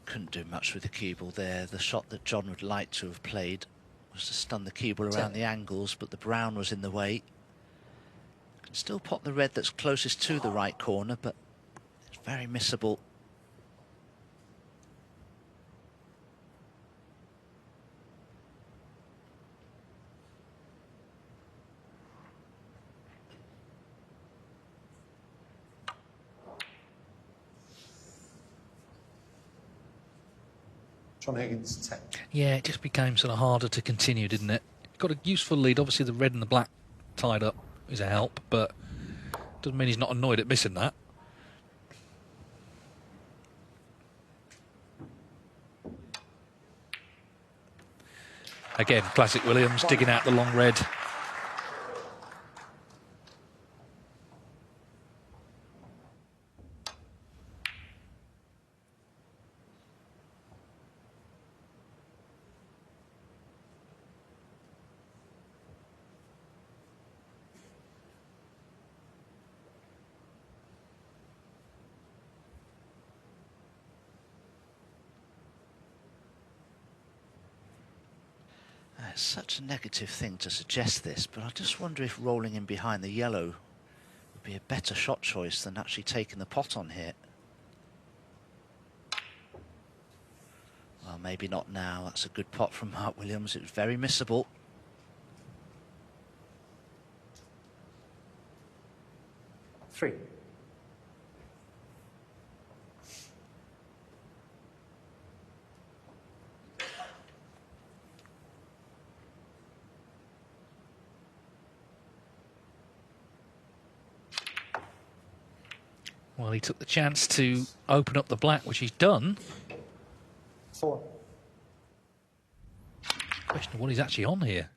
Couldn't do much with the cue ball there. The shot that John would like to have played was to stun the cue ball around the angles, but the brown was in the way. Can still pot the red that's closest to the right corner, but it's very missable. John Higgins, 10. Yeah, it just became sort of harder to continue, didn't it? Got a useful lead. Obviously, the red and the black tied up is a help, but doesn't mean he's not annoyed at missing that. Again, classic Williams, digging out the long red. It's such a negative thing to suggest this, but I just wonder if rolling in behind the yellow would be a better shot choice than actually taking the pot on here. Well, maybe not now. That's a good pot from Mark Williams. It was very missable. Three. Well, he took the chance to open up the black, which he's done. 4. Question of what he's actually on here.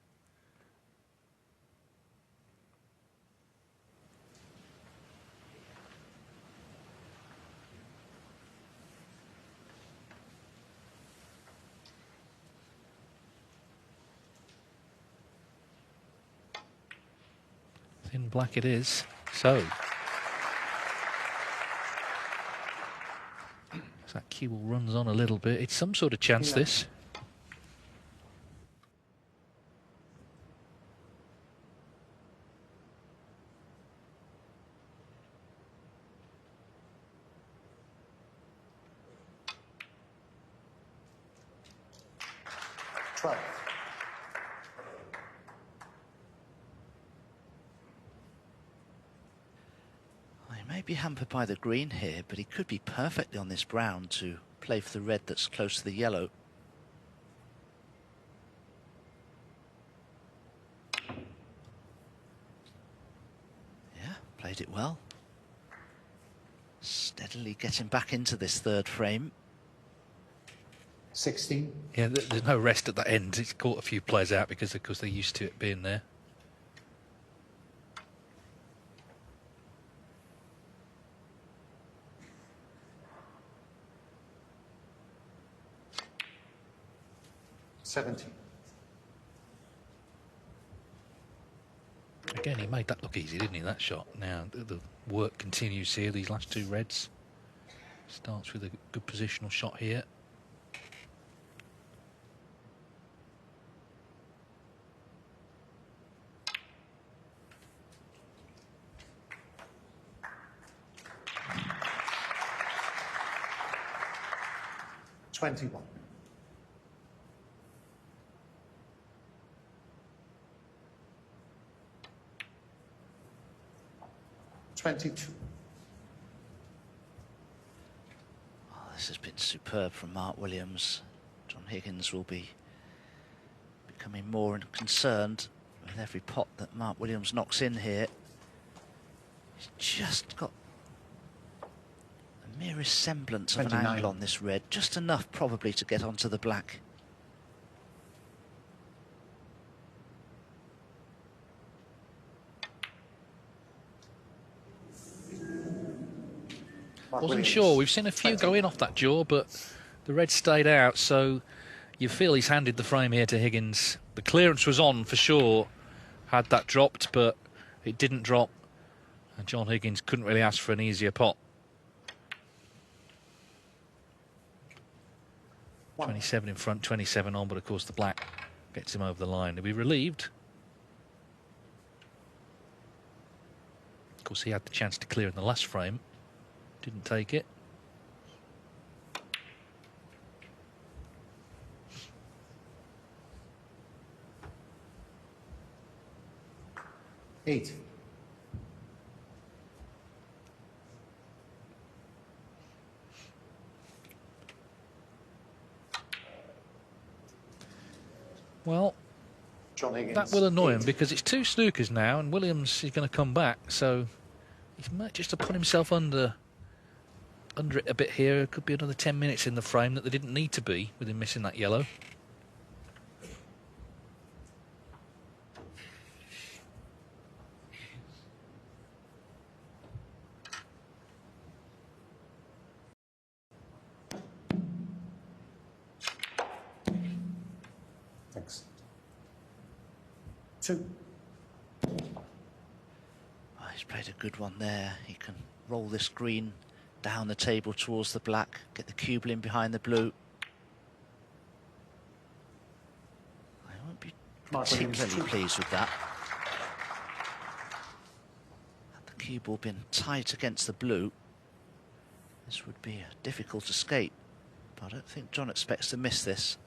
Thin black it is. So that cue ball runs on a little bit. It's some sort of chance, this. He may be hampered by the green here, but he could be perfectly on this brown to play for the red that's close to the yellow. Yeah, played it well. Steadily getting back into this third frame. 16. Yeah, there's no rest at that end. It's caught a few players out because, of course, they're used to it being there. Again, he made that look easy, didn't he, that shot? Now, the work continues here, these last two reds. Starts with a good positional shot here. 21. Oh, this has been superb from Mark Williams. John Higgins will be becoming more concerned with every pot that Mark Williams knocks in here. He's just got the merest semblance of an 29. angle on this red, just enough probably to get onto the black. Wasn't sure. We've seen a few go in off that jaw, but the red stayed out, so you feel he's handed the frame here to Higgins. The clearance was on for sure, had that dropped, but it didn't drop. And John Higgins couldn't really ask for an easier pot. 27 in front, 27 on, but of course the black gets him over the line. He'll be relieved. Of course, he had the chance to clear in the last frame. Didn't take it. Eight. Well, John Higgins. that will annoy him because it's 2 snookers now, and Williams is going to come back, so he might just have put himself under it a bit here. It could be another 10 minutes in the frame that they didn't need to be with him missing that yellow. Thanks. 2. Oh, he's played a good one there. He can roll this green down the table towards the black, get the cube in behind the blue. I won't be particularly pleased with that. Had the cue ball been tight against the blue, this would be a difficult escape, but I don't think John expects to miss this.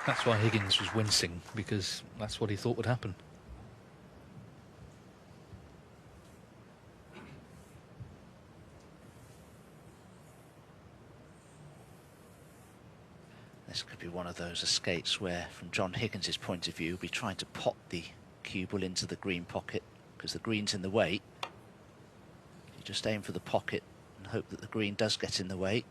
That's why Higgins was wincing, because that's what he thought would happen. This could be one of those escapes where, from John Higgins' point of view, he'll be trying to pop the cue ball into the green pocket because the green's in the way. You just aim for the pocket and hope that the green does get in the way.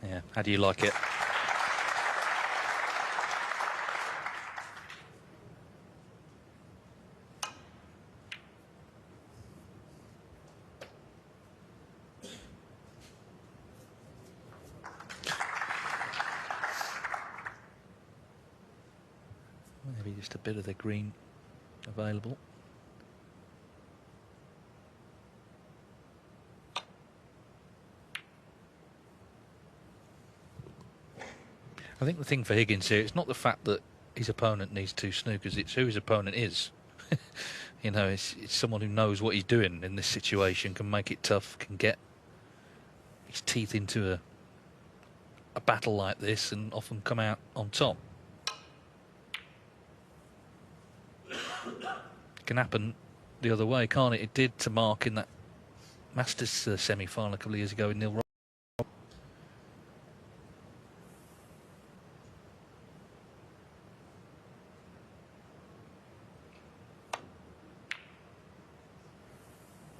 Yeah, how do you like it? Maybe Just a bit of the green available. I think the thing for Higgins here, it's not the fact that his opponent needs 2 snookers, it's who his opponent is. You know, it's someone who knows what he's doing in this situation, can make it tough, can get his teeth into a battle like this and often come out on top. It can happen the other way, can't it? It did to Mark in that Masters semi-final a couple of years ago in Neil Roberts.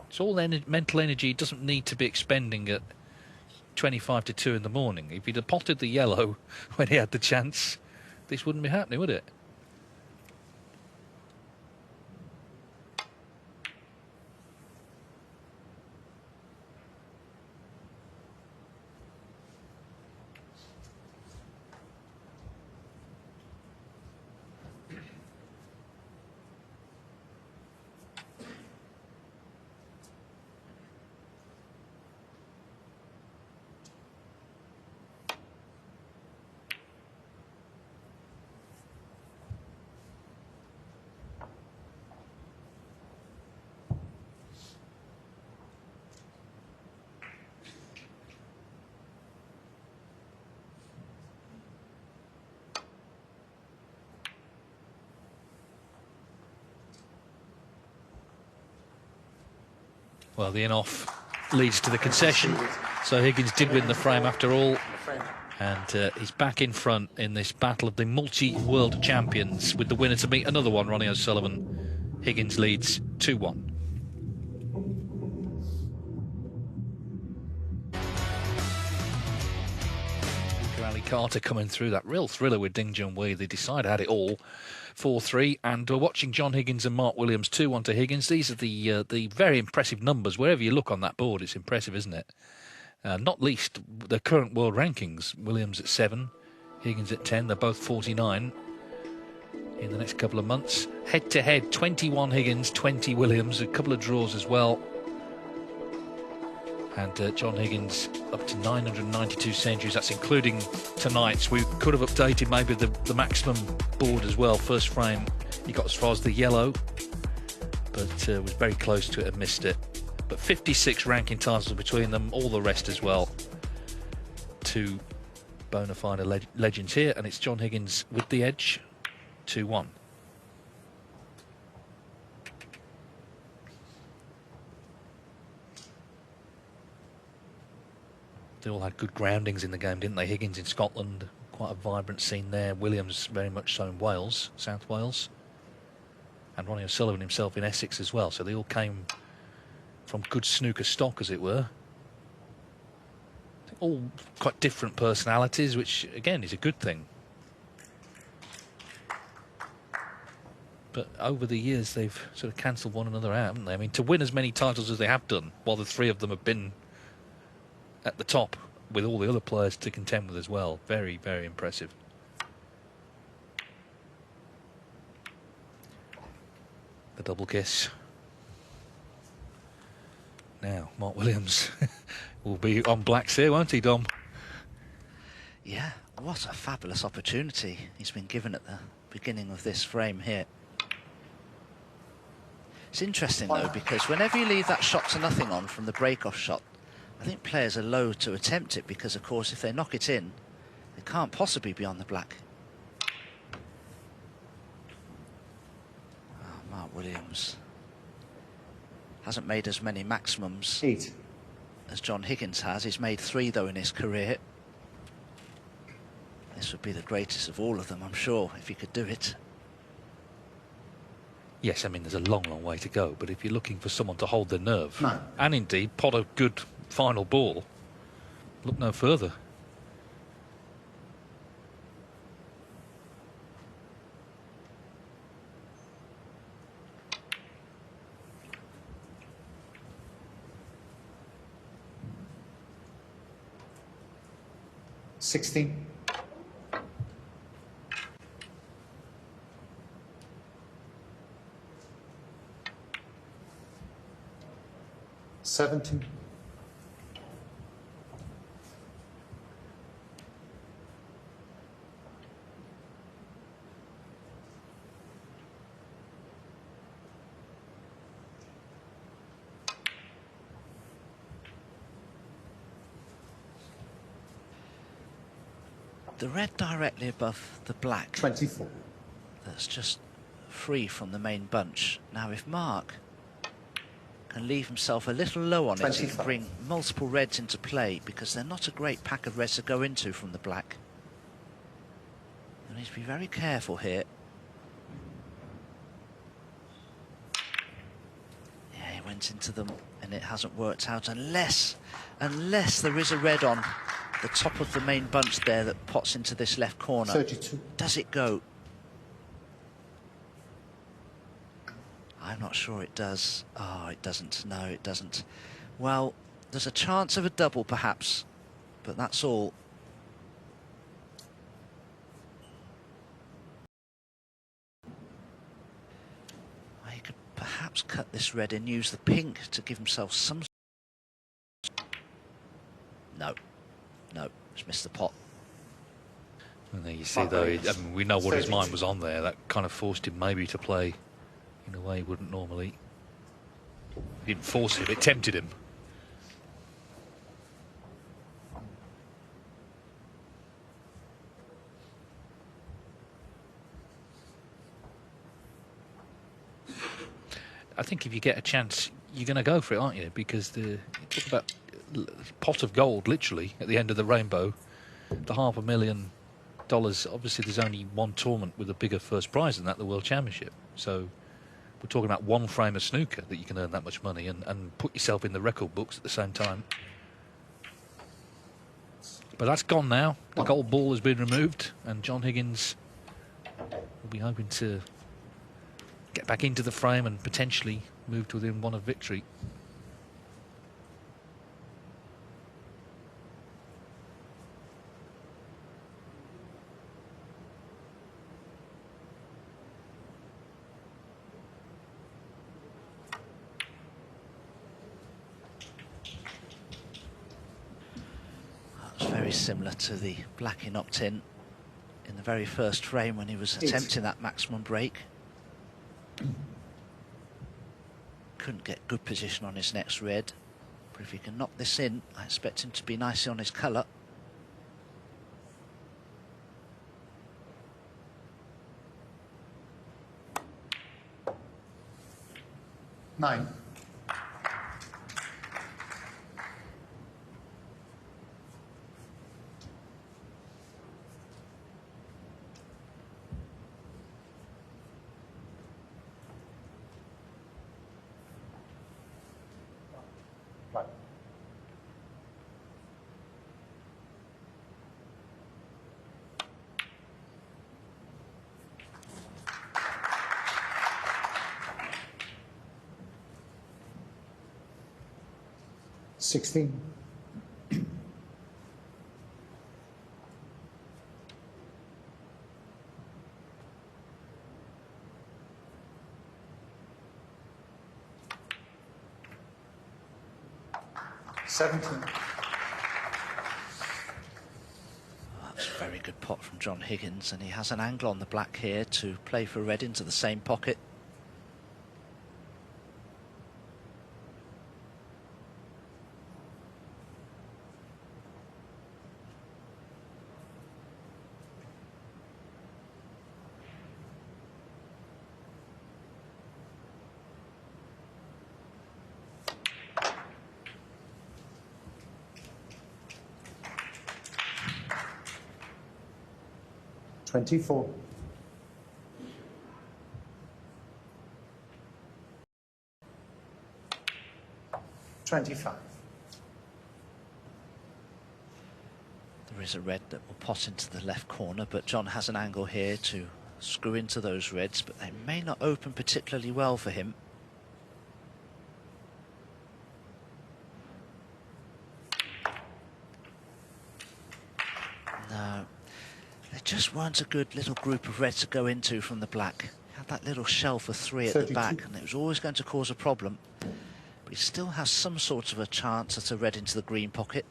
It's all mental energy. It doesn't need to be expending at 25 to 2 in the morning. If he'd have potted the yellow when he had the chance, this wouldn't be happening, would it? Well, the in-off leads to the concession, so Higgins did win the frame after all, and he's back in front in this battle of the multi-world champions, with the winner to meet another one, Ronnie O'Sullivan. Higgins leads 2-1. Ali Carter coming through, that real thriller with Ding Junhui. They decided had it all, 4-3, and we're watching John Higgins and Mark Williams 2-1 to Higgins. These are the very impressive numbers. Wherever you look on that board, it's impressive, isn't it? Not least the current world rankings. Williams at 7, Higgins at 10. They're both 49 in the next couple of months. Head-to-head, 21 Higgins, 20 Williams. A couple of draws as well. And John Higgins up to 992 centuries. That's including tonight's. We could have updated maybe the maximum board as well. First frame, he got as far as the yellow, but was very close to it and missed it. But 56 ranking titles between them, all the rest as well. 2 bona fide legends here, and it's John Higgins with the edge, 2-1. They all had good groundings in the game, didn't they? Higgins in Scotland, quite a vibrant scene there. Williams very much so in Wales, South Wales. And Ronnie O'Sullivan himself in Essex as well. So they all came from good snooker stock, as it were. All quite different personalities, which, again, is a good thing. But over the years, they've sort of cancelled one another out, haven't they? I mean, to win as many titles as they have done, while the 3 of them have been at the top with all the other players to contend with as well. Very, very impressive. The double kiss. Now, Mark Williams will be on blacks here, won't he, Dom? Yeah, what a fabulous opportunity he's been given at the beginning of this frame here. It's interesting, though, because whenever you leave that shot to nothing on from the break-off shot, I think players are loath to attempt it because, of course, if they knock it in, they can't possibly be on the black. Oh, Mark Williams hasn't made as many maximums as John Higgins has. He's made 3, though, in his career. This would be the greatest of all of them, I'm sure, if he could do it. Yes, I mean, there's a long, long way to go, but if you're looking for someone to hold their nerve, and indeed pot a good final ball, look no further. 17. The red directly above the black. 24. That's just free from the main bunch. Now if Mark can leave himself a little low on it, he can bring multiple reds into play, because they're not a great pack of reds to go into from the black. You need to be very careful here. Yeah, he went into them and it hasn't worked out, unless there is a red on the top of the main bunch there that pots into this left corner. 32. Does it go? I'm not sure it does. Oh, it doesn't. No, it doesn't. Well, there's a chance of a double perhaps, but that's all. Well, he could perhaps cut this red and use the pink to give himself some... No. No, just missed the pot. And there you see, though, I mean, we know what his mind was on there. That kind of forced him maybe to play in a way he wouldn't normally. He didn't force him, it tempted him. I think if you get a chance, you're going to go for it, aren't you? Because you talk about pot of gold, literally, at the end of the rainbow, the $500,000. Obviously, there's only one tournament with a bigger first prize than that, the World Championship. So we're talking about one frame of snooker that you can earn that much money and put yourself in the record books at the same time. But that's gone now. The gold ball has been removed, and John Higgins will be hoping to get back into the frame and potentially move to within one of victory. Very similar to the black he knocked in the very first frame when he was attempting that maximum break. Couldn't get good position on his next red, but if he can knock this in, I expect him to be nicely on his colour. Nine. Right. Sixteen. Seventeen. That's a very good pot from John Higgins, and he has an angle on the black here to play for red into the same pocket. 24. 25. There is a red that will pot into the left corner, but John has an angle here to screw into those reds, but they may not open particularly well for him. No, there just weren't a good little group of reds to go into from the black. He had that little shelf of 3 at 32. The back, and it was always going to cause a problem. But He still has some sort of a chance at a red into the green pocket.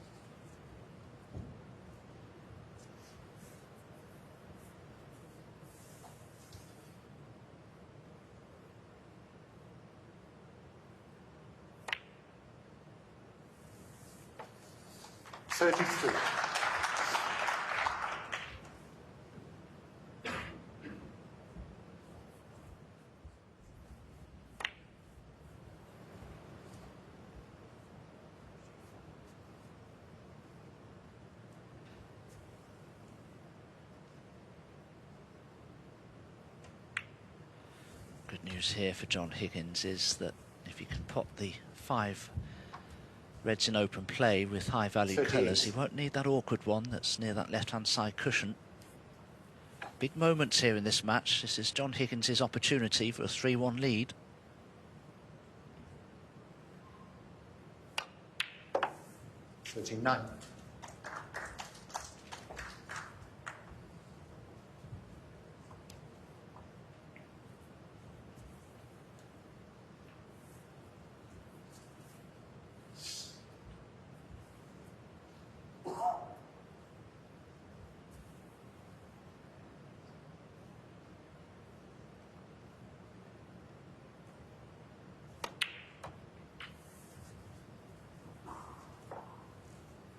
Good news here for John Higgins is that if he can pot the 5 reds in open play with high value colours, he won't need that awkward one that's near that left hand side cushion. Big moments here in this match. This is John Higgins' opportunity for a 3-1 lead. $39.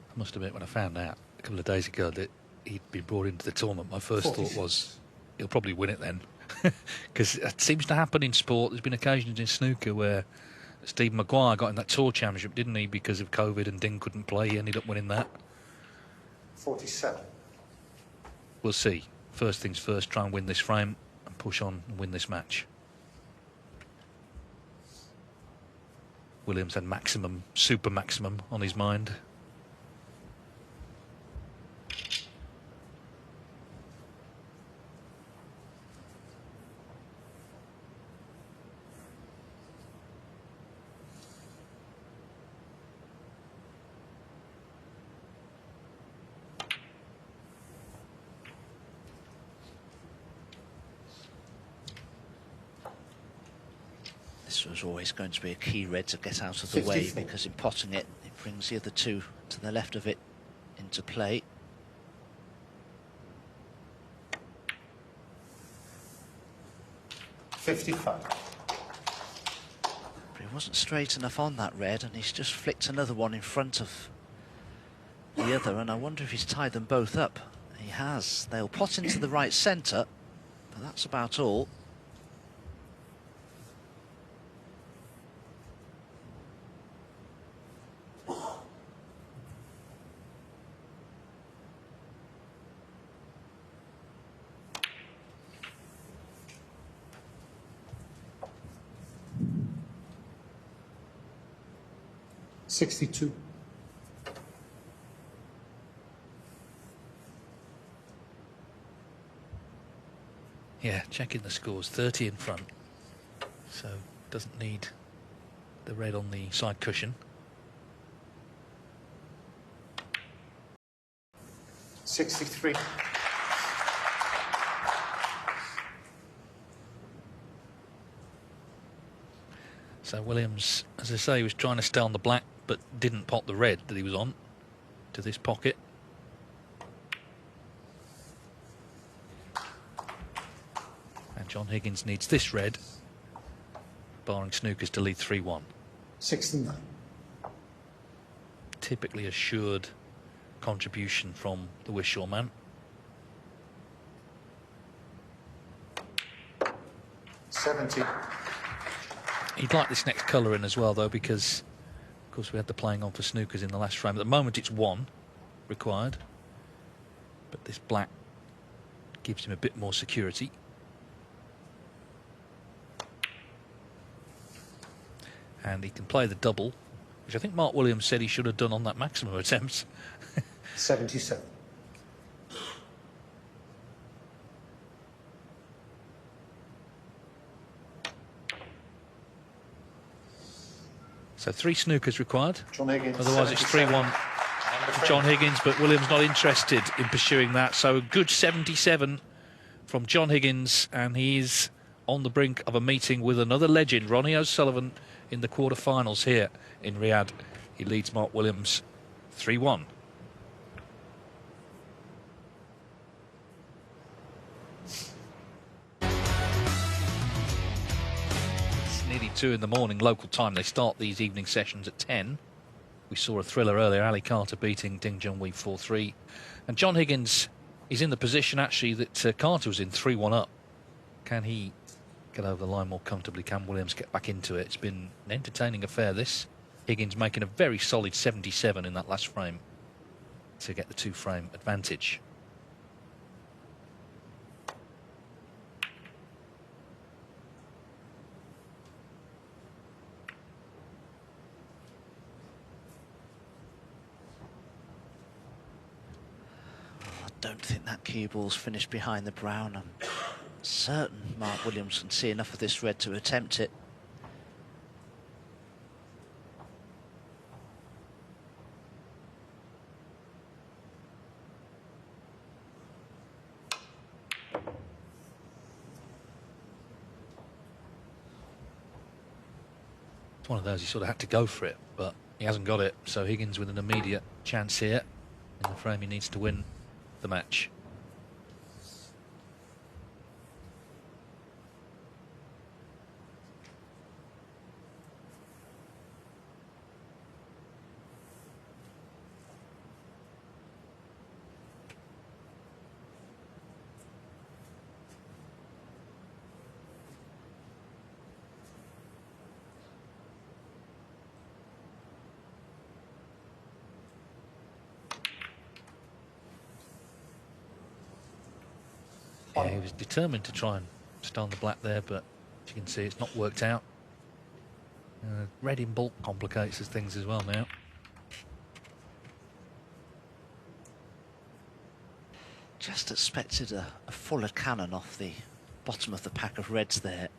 I must admit, when I found out a couple of days ago that he'd been brought into the tournament, my first thought was, he'll probably win it then. Because it seems to happen in sport. There's been occasions in snooker where Steve Maguire got in that tour championship, didn't he? Because of COVID and Ding couldn't play, he ended up winning that. 47. We'll see. First things first, try and win this frame and push on and win this match. Williams had maximum, super maximum on his mind. This was always going to be a key red to get out of the way, because in potting it, it brings the other 2 to the left of it into play. $55. But he wasn't straight enough on that red, and he's just flicked another one in front of the other, and I wonder if he's tied them both up. He has. They'll pot into the right centre, but that's about all. $62. Yeah, checking the scores, 30 in front. So doesn't need the red on the side cushion. 63. So Williams, as I say, was trying to stay on the black, but didn't pot the red that he was on to this pocket. And John Higgins needs this red, barring snookers, to lead 3-1. 69. Typically assured contribution from the Wishaw man. 70. He'd like this next colour in as well, though, because, of course, we had the playing on for snookers in the last frame. At the moment, it's 1 required, but this black gives him a bit more security. And he can play the double, which I think Mark Williams said he should have done on that maximum attempts. 77. So 3 snookers required. John Higgins. Otherwise it's 3-1 to John Higgins, but Williams not interested in pursuing that. So a good 77 from John Higgins, and he's on the brink of a meeting with another legend, Ronnie O'Sullivan, in the quarter-finals here in Riyadh. He leads Mark Williams 3-1. It's nearly 2 in the morning local time. They start these evening sessions at 10. We saw a thriller earlier, Ali Carter beating Ding Junhui 4-3. And John Higgins is in the position, actually, that Carter was in 3-1 up. Can he get over the line more comfortably? Can Williams get back into it? It's been an entertaining affair, this. Higgins making a very solid 77 in that last frame to get the 2-frame advantage. I don't think that cue ball's finished behind the brown. I'm certain Mark Williams can see enough of this red to attempt it. It's one of those, he sort of had to go for it, but he hasn't got it. So Higgins with an immediate chance here. In the frame, he needs to win the match. Yeah, he was determined to try and stay on the black there, but as you can see, it's not worked out. Red in bulk complicates things as well now. Just expected a fuller cannon off the bottom of the pack of reds there.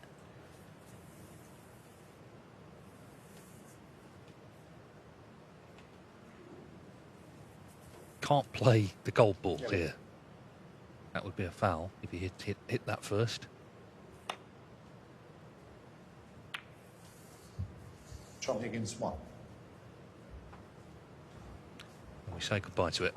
Can't play the gold ball here. That would be a foul if he hit that first. John Higgins 1. And we say goodbye to it.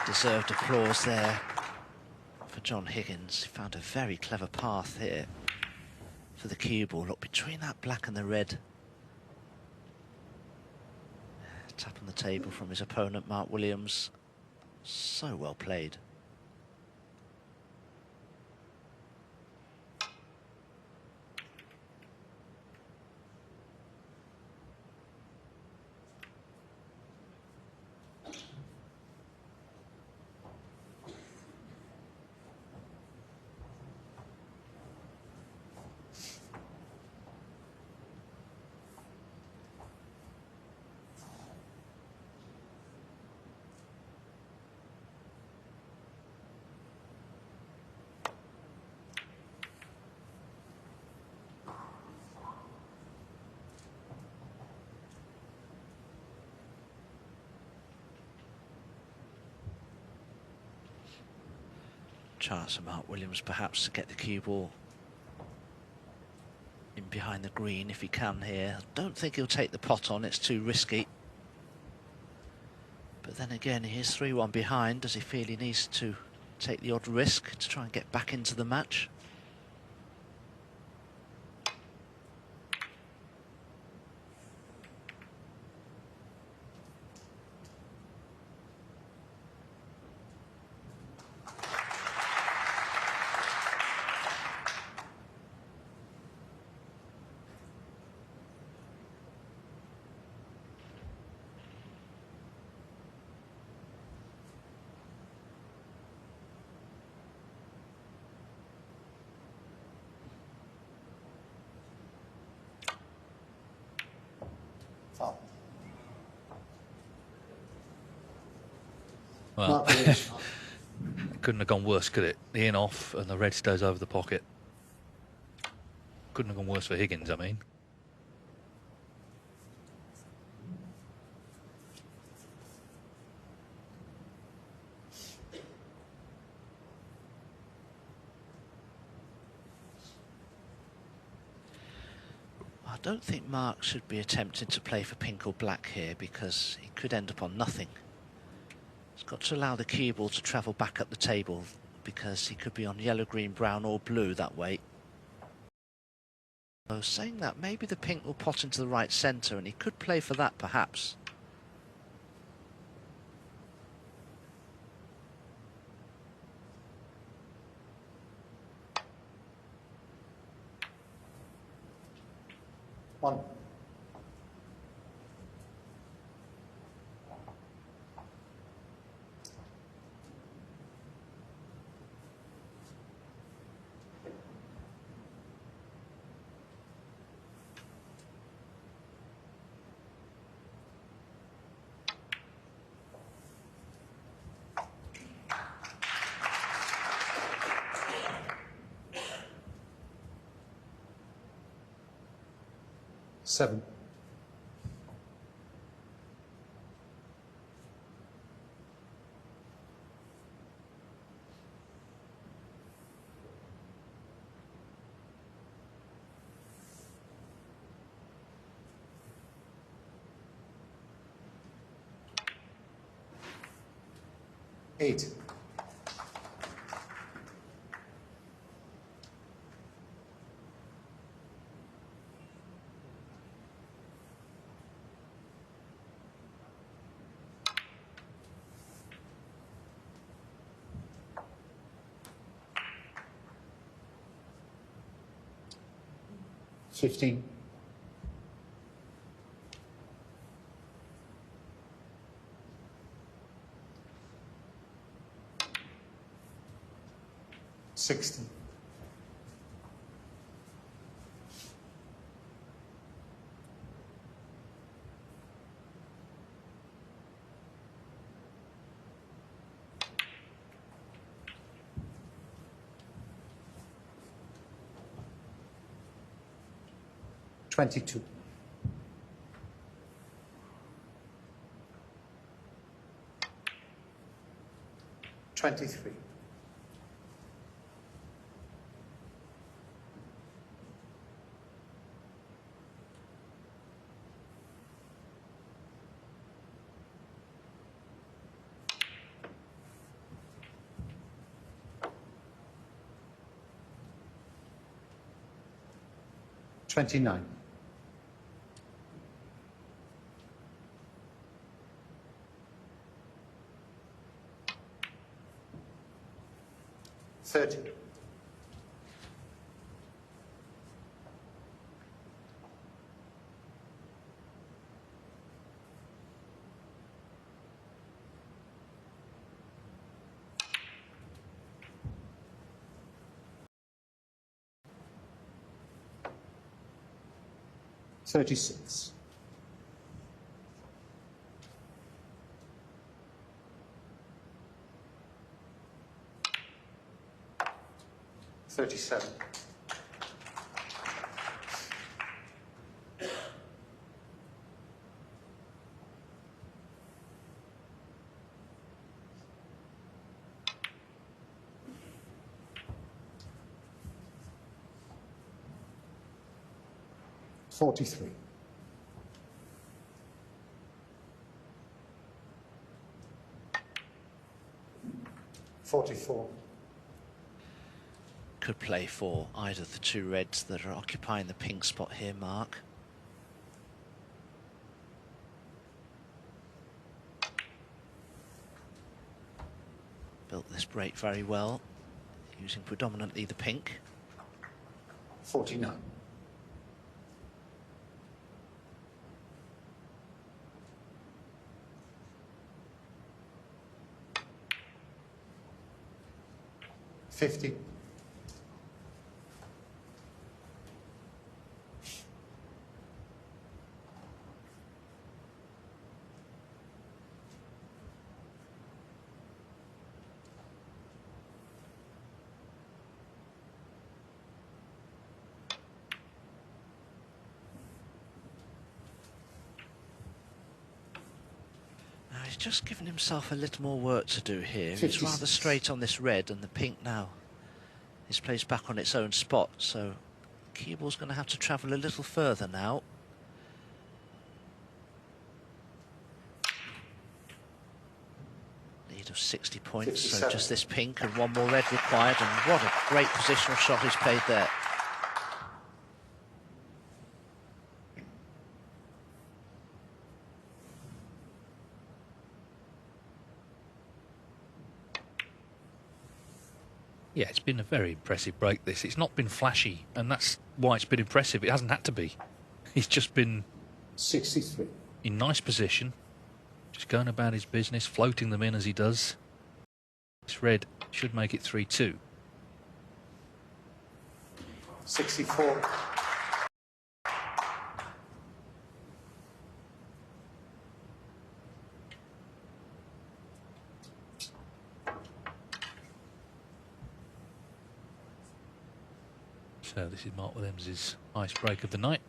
Deserved applause there for John Higgins. He found a very clever path here for the cue ball. Look, between that black and the red. Tap on the table from his opponent, Mark Williams. So well played. chance for Mark Williams perhaps to get the cue ball in behind the green if he can here. Don't think he'll take the pot on, it's too risky. But then again, he is 3-1 behind. Does he feel he needs to take the odd risk to try and get back into the match? Foul. Well, it couldn't have gone worse, could it? The in off and the red stays over the pocket. Couldn't have gone worse for Higgins, I mean. I don't think Mark should be attempting to play for pink or black here because he could end up on nothing. He's got to allow the cue ball to travel back up the table because he could be on yellow, green, brown or blue that way. So saying that, maybe the pink will pot into the right centre and he could play for that perhaps. One. Seven. Eight. $15. $60. $22. $23. $29. $30. $36. $37. 43. $44. Could play for either of the two reds that are occupying the pink spot here, Mark. Built this break very well, using predominantly the pink. 49. $50. He's just given himself a little more work to do here. He's 56. rather straight on this red, and the pink now is placed back on its own spot, so cue ball's going to have to travel a little further now. Lead of 60 points, 57. so just this pink and one more red required, and what a great positional shot he's played there. Yeah, it's been a very impressive break, this. It's not been flashy, and that's why it's been impressive. It hasn't had to be. He's just been 63. in nice position, just going about his business, floating them in as he does. This red should make it 3-2. 64. So this is Mark Williams' ice break of the night.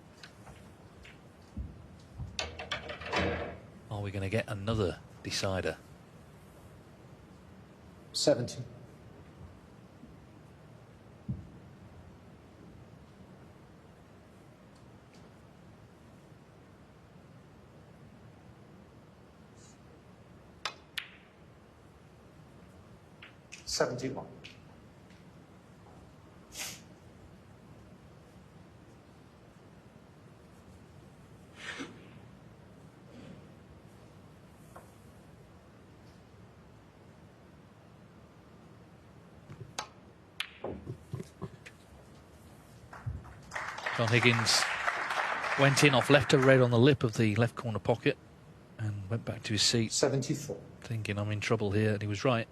Are we going to get another decider? 70. $71. John Higgins went in off left to red on the lip of the left corner pocket and went back to his seat 74. thinking I'm in trouble here, and he was right.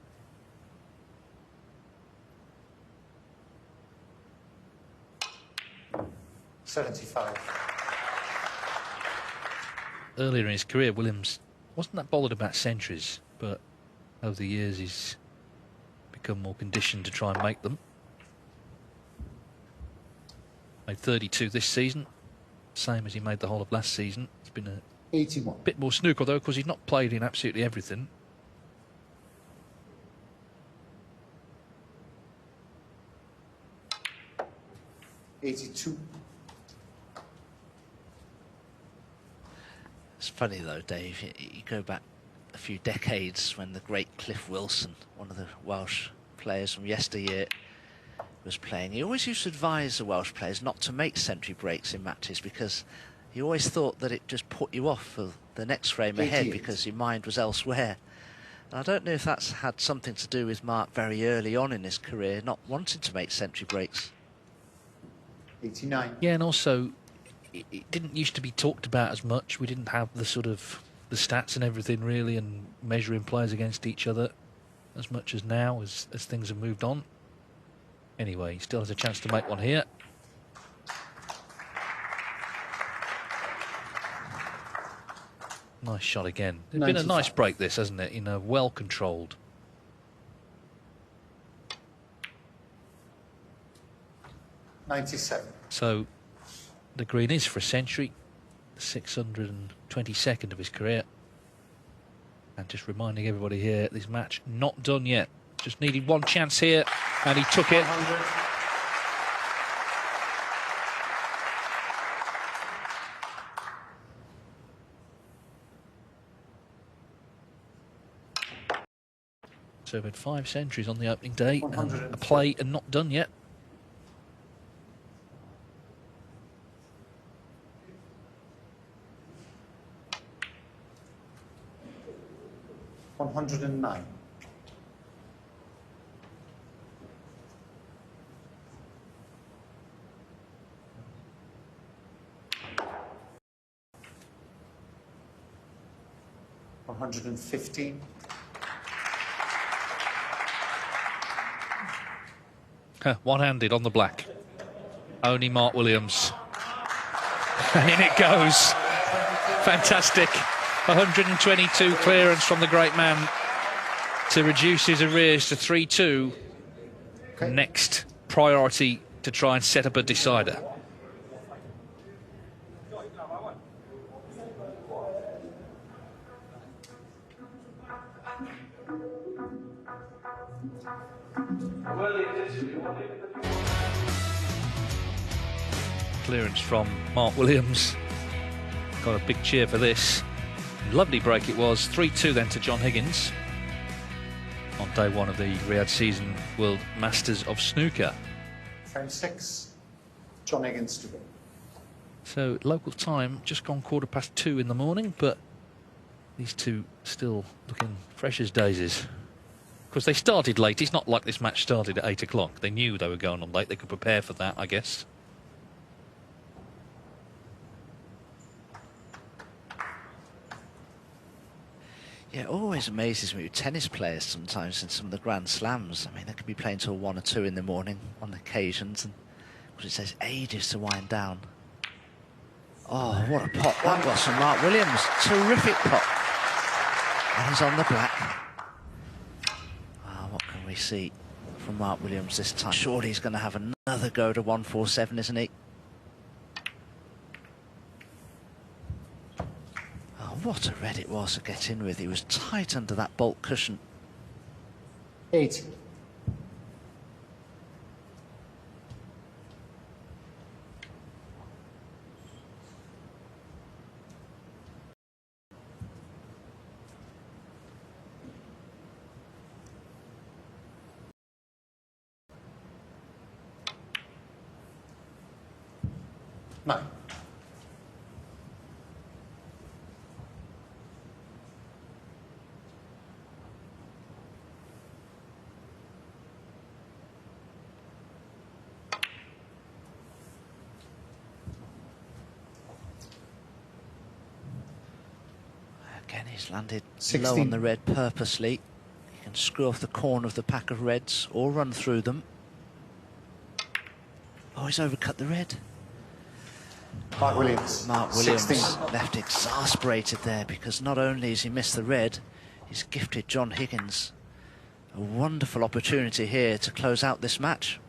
$75. Earlier in his career, Williams wasn't that bothered about centuries, but over the years he's become more conditioned to try and make them. Made 32 this season, same as he made the whole of last season. It's been a 81. bit more snooker though, because he's not played in absolutely everything. $82. It's funny though, Dave, you go back a few decades when the great Cliff Wilson, one of the Welsh players from yesteryear, was playing. He always used to advise the Welsh players not to make century breaks in matches because he always thought that it just put you off for the next frame ahead 88. because your mind was elsewhere. And I don't know if that's had something to do with Mark very early on in his career, not wanting to make century breaks. 89. Yeah, and also it didn't used to be talked about as much. We didn't have the sort of the stats and everything really, and measuring players against each other as much as now as things have moved on. Anyway, he still has a chance to make one here. Nice shot again. It's been a 95. nice break this, hasn't it? You know, well controlled. $97. So the green is for a century, the 622nd of his career. And just reminding everybody here, this match not done yet. Just needed one chance here, and he took it. So we've had 5 centuries on the opening day, and a 103. play and not done yet. 109. 115. One-handed on the black. Only Mark Williams. And in it goes. Fantastic. 122 clearance from the great man to reduce his arrears to 3-2. Okay. Next priority to try and set up a decider. Clearance from Mark Williams. Got a big cheer for this. Lovely break it was. 3-2 then to John Higgins on day 1 of the Riyadh Season World Masters of Snooker. Frame 6. John Higgins to go. So local time, just gone 2:15 in the morning, but these two still looking fresh as daisies. Because they started late. It's not like this match started at 8 o'clock. They knew they were going on late. They could prepare for that, I guess. Yeah, it always amazes me with tennis players sometimes in some of the Grand Slams. I mean, they could be playing till 1 or 2 in the morning on occasions, and it takes ages to wind down. Oh, what a pot that was from Mark Williams. Terrific pot. And he's on the black. Oh, what can we see from Mark Williams this time? Surely he's going to have another go to 147, isn't he? What a red it was to get in with. He was tight under that bolt cushion. 8. Nine. Again, he's landed 16. low on the red purposely. He can screw off the corner of the pack of reds or run through them. Oh, he's overcut the red. Mark Williams. Mark Williams 16. left exasperated there because not only has he missed the red, he's gifted John Higgins a wonderful opportunity here to close out this match.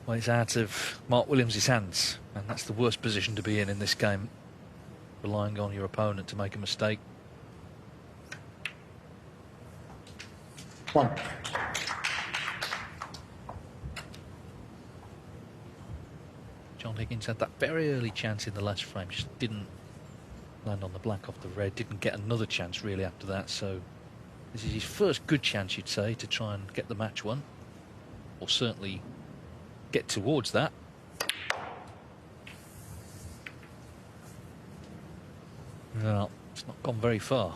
Well, it's out of Mark Williams' hands, and that's the worst position to be in this game, relying on your opponent to make a mistake. 1. John Higgins had that very early chance in the last frame, just didn't land on the black off the red, didn't get another chance really after that, so this is his first good chance, you'd say, to try and get the match won, or certainly get towards that. Well, it's not gone very far.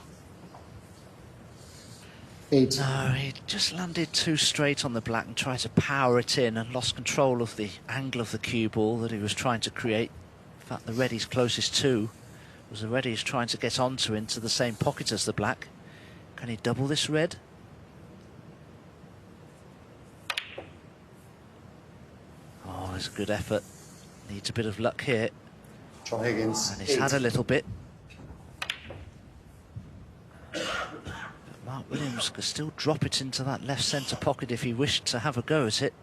8. No, he just landed too straight on the black and tried to power it in and lost control of the angle of the cue ball that he was trying to create. In fact, the red he's closest to was the red he's trying to get onto into the same pocket as the black. Can he double this red? Oh, there's a good effort. Needs a bit of luck here. John Higgins. And he's 8. had a little bit. But Mark Williams could still drop it into that left centre pocket if he wished to have a go at it.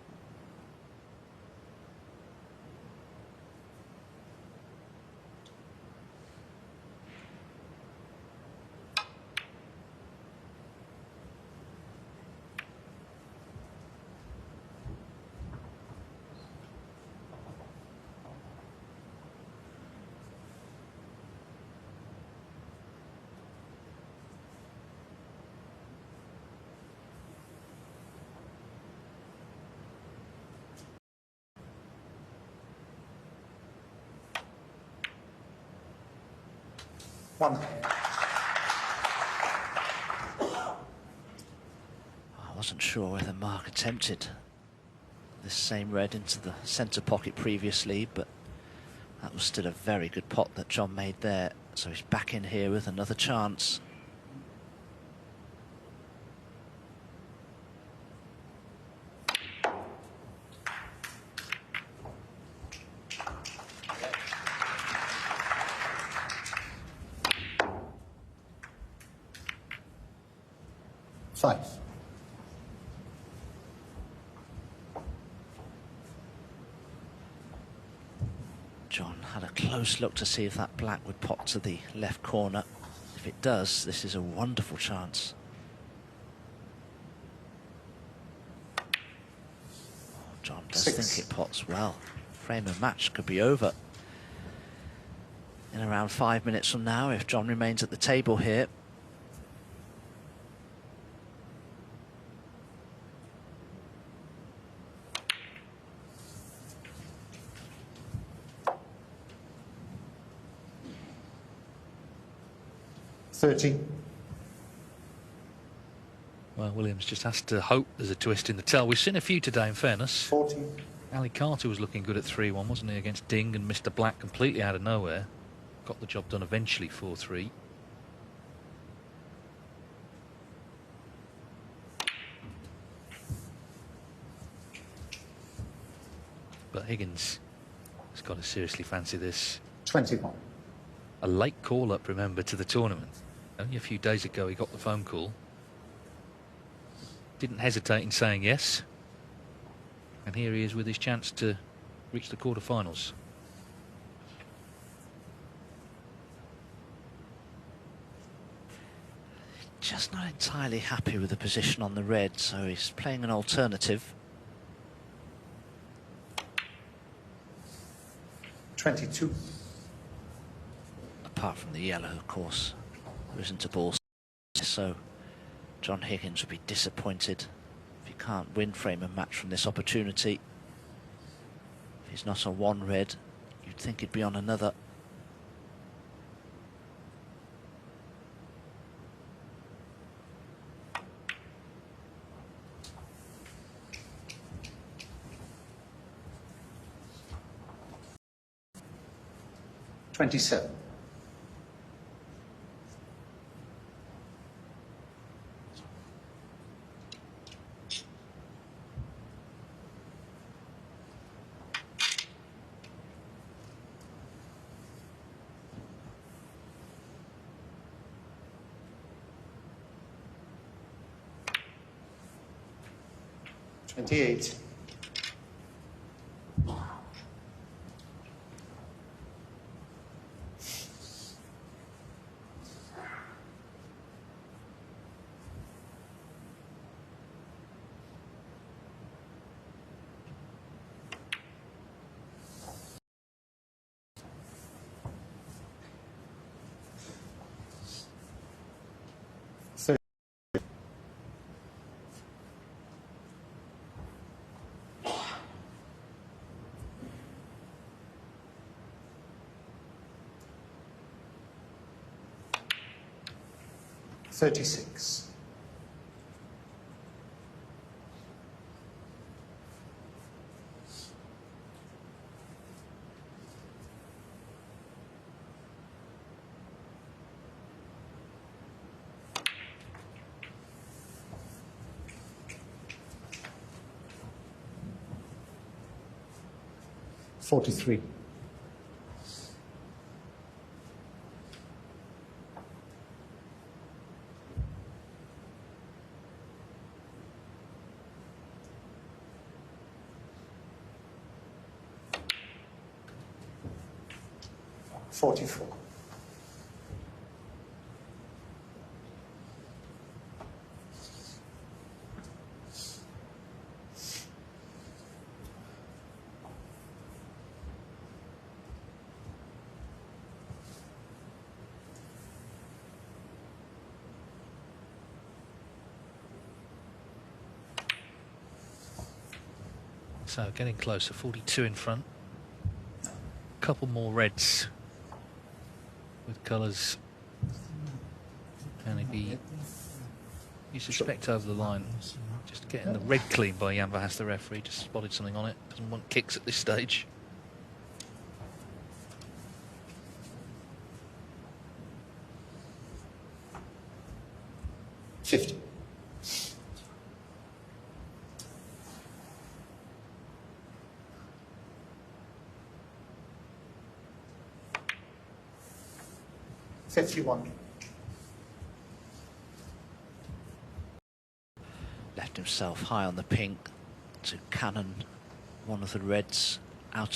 1. I wasn't sure whether Mark attempted this same red into the centre pocket previously, but that was still a very good pot that John made there. So he's back in here with another chance. Five. John had a close look to see if that black would pop to the left corner. If it does, this is a wonderful chance. John does 6. think it pots well. Frame of match could be over in around 5 minutes from now if John remains at the table here. Well, Williams just has to hope there's a twist in the tail. We've seen a few today, in fairness. 40. Ali Carter was looking good at 3-1, wasn't he, against Ding, and Mr. Black completely out of nowhere. Got the job done eventually, 4-3. But Higgins has got to seriously fancy this. 21. A late call-up, remember, to the tournament. Only a few days ago he got the phone call. Didn't hesitate in saying yes. And here he is with his chance to reach the quarterfinals. Just not entirely happy with the position on the red, so he's playing an alternative. 22. Apart from the yellow, of course, there isn't a ball, so John Higgins would be disappointed if he can't win frame and match from this opportunity. If he's not on one red, you'd think he'd be on another. $27. 28. 36. 43. 44. So getting closer, 42 in front. Couple more reds with colours And if you suspect over the line, just getting the red clean by Jan Verhaas, the referee, just spotted something on it. Doesn't want kicks at this stage. $50. $51. Left himself high on the pink to cannon one of the reds out.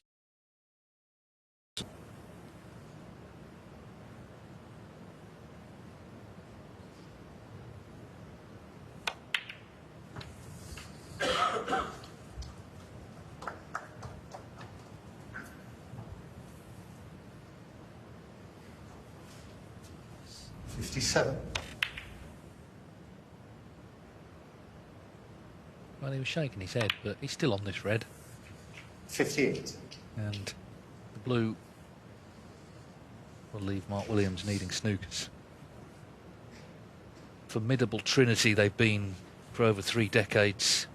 $57. Well, he was shaking his head, but he's still on this red. $58. And the blue will leave Mark Williams needing snookers. Formidable trinity they've been for over 3 decades.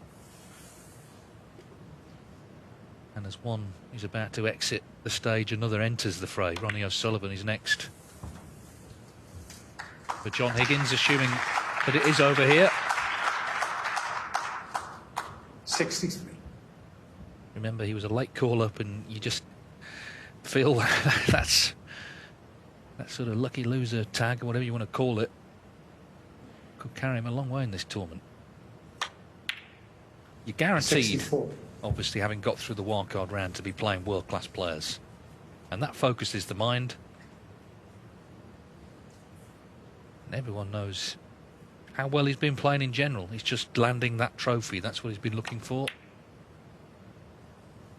And as one is about to exit the stage, another enters the fray. Ronnie O'Sullivan is next. For John Higgins, assuming that it is over here. 63. Remember, he was a late call-up, and you just feel that's that sort of lucky loser tag, or whatever you want to call it, could carry him a long way in this tournament. You're guaranteed, 64. obviously, having got through the wildcard round, to be playing world-class players. And that focuses the mind. And everyone knows how well he's been playing in general. He's just landing that trophy. That's what he's been looking for.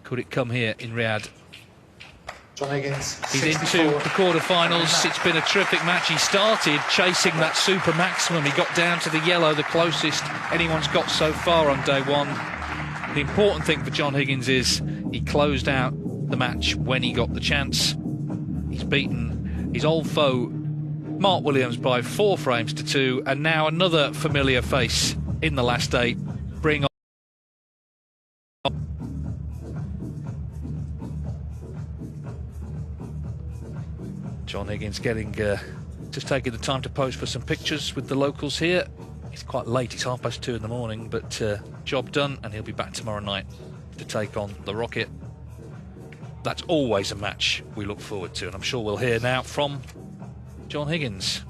Could it come here in Riyadh? John Higgins, He's 64. into the quarter-finals. It's been a terrific match. He started chasing that super maximum. He got down to the yellow, the closest anyone's got so far on day one. The important thing for John Higgins is he closed out the match when he got the chance. He's beaten his old foe Mark Williams by 4 frames to 2, and now another familiar face in the last 8. Bring on John Higgins getting just taking the time to pose for some pictures with the locals here. It's quite late, it's 2:30 in the morning, but job done, and he'll be back tomorrow night to take on the Rocket. That's always a match we look forward to, and I'm sure we'll hear now from John Higgins.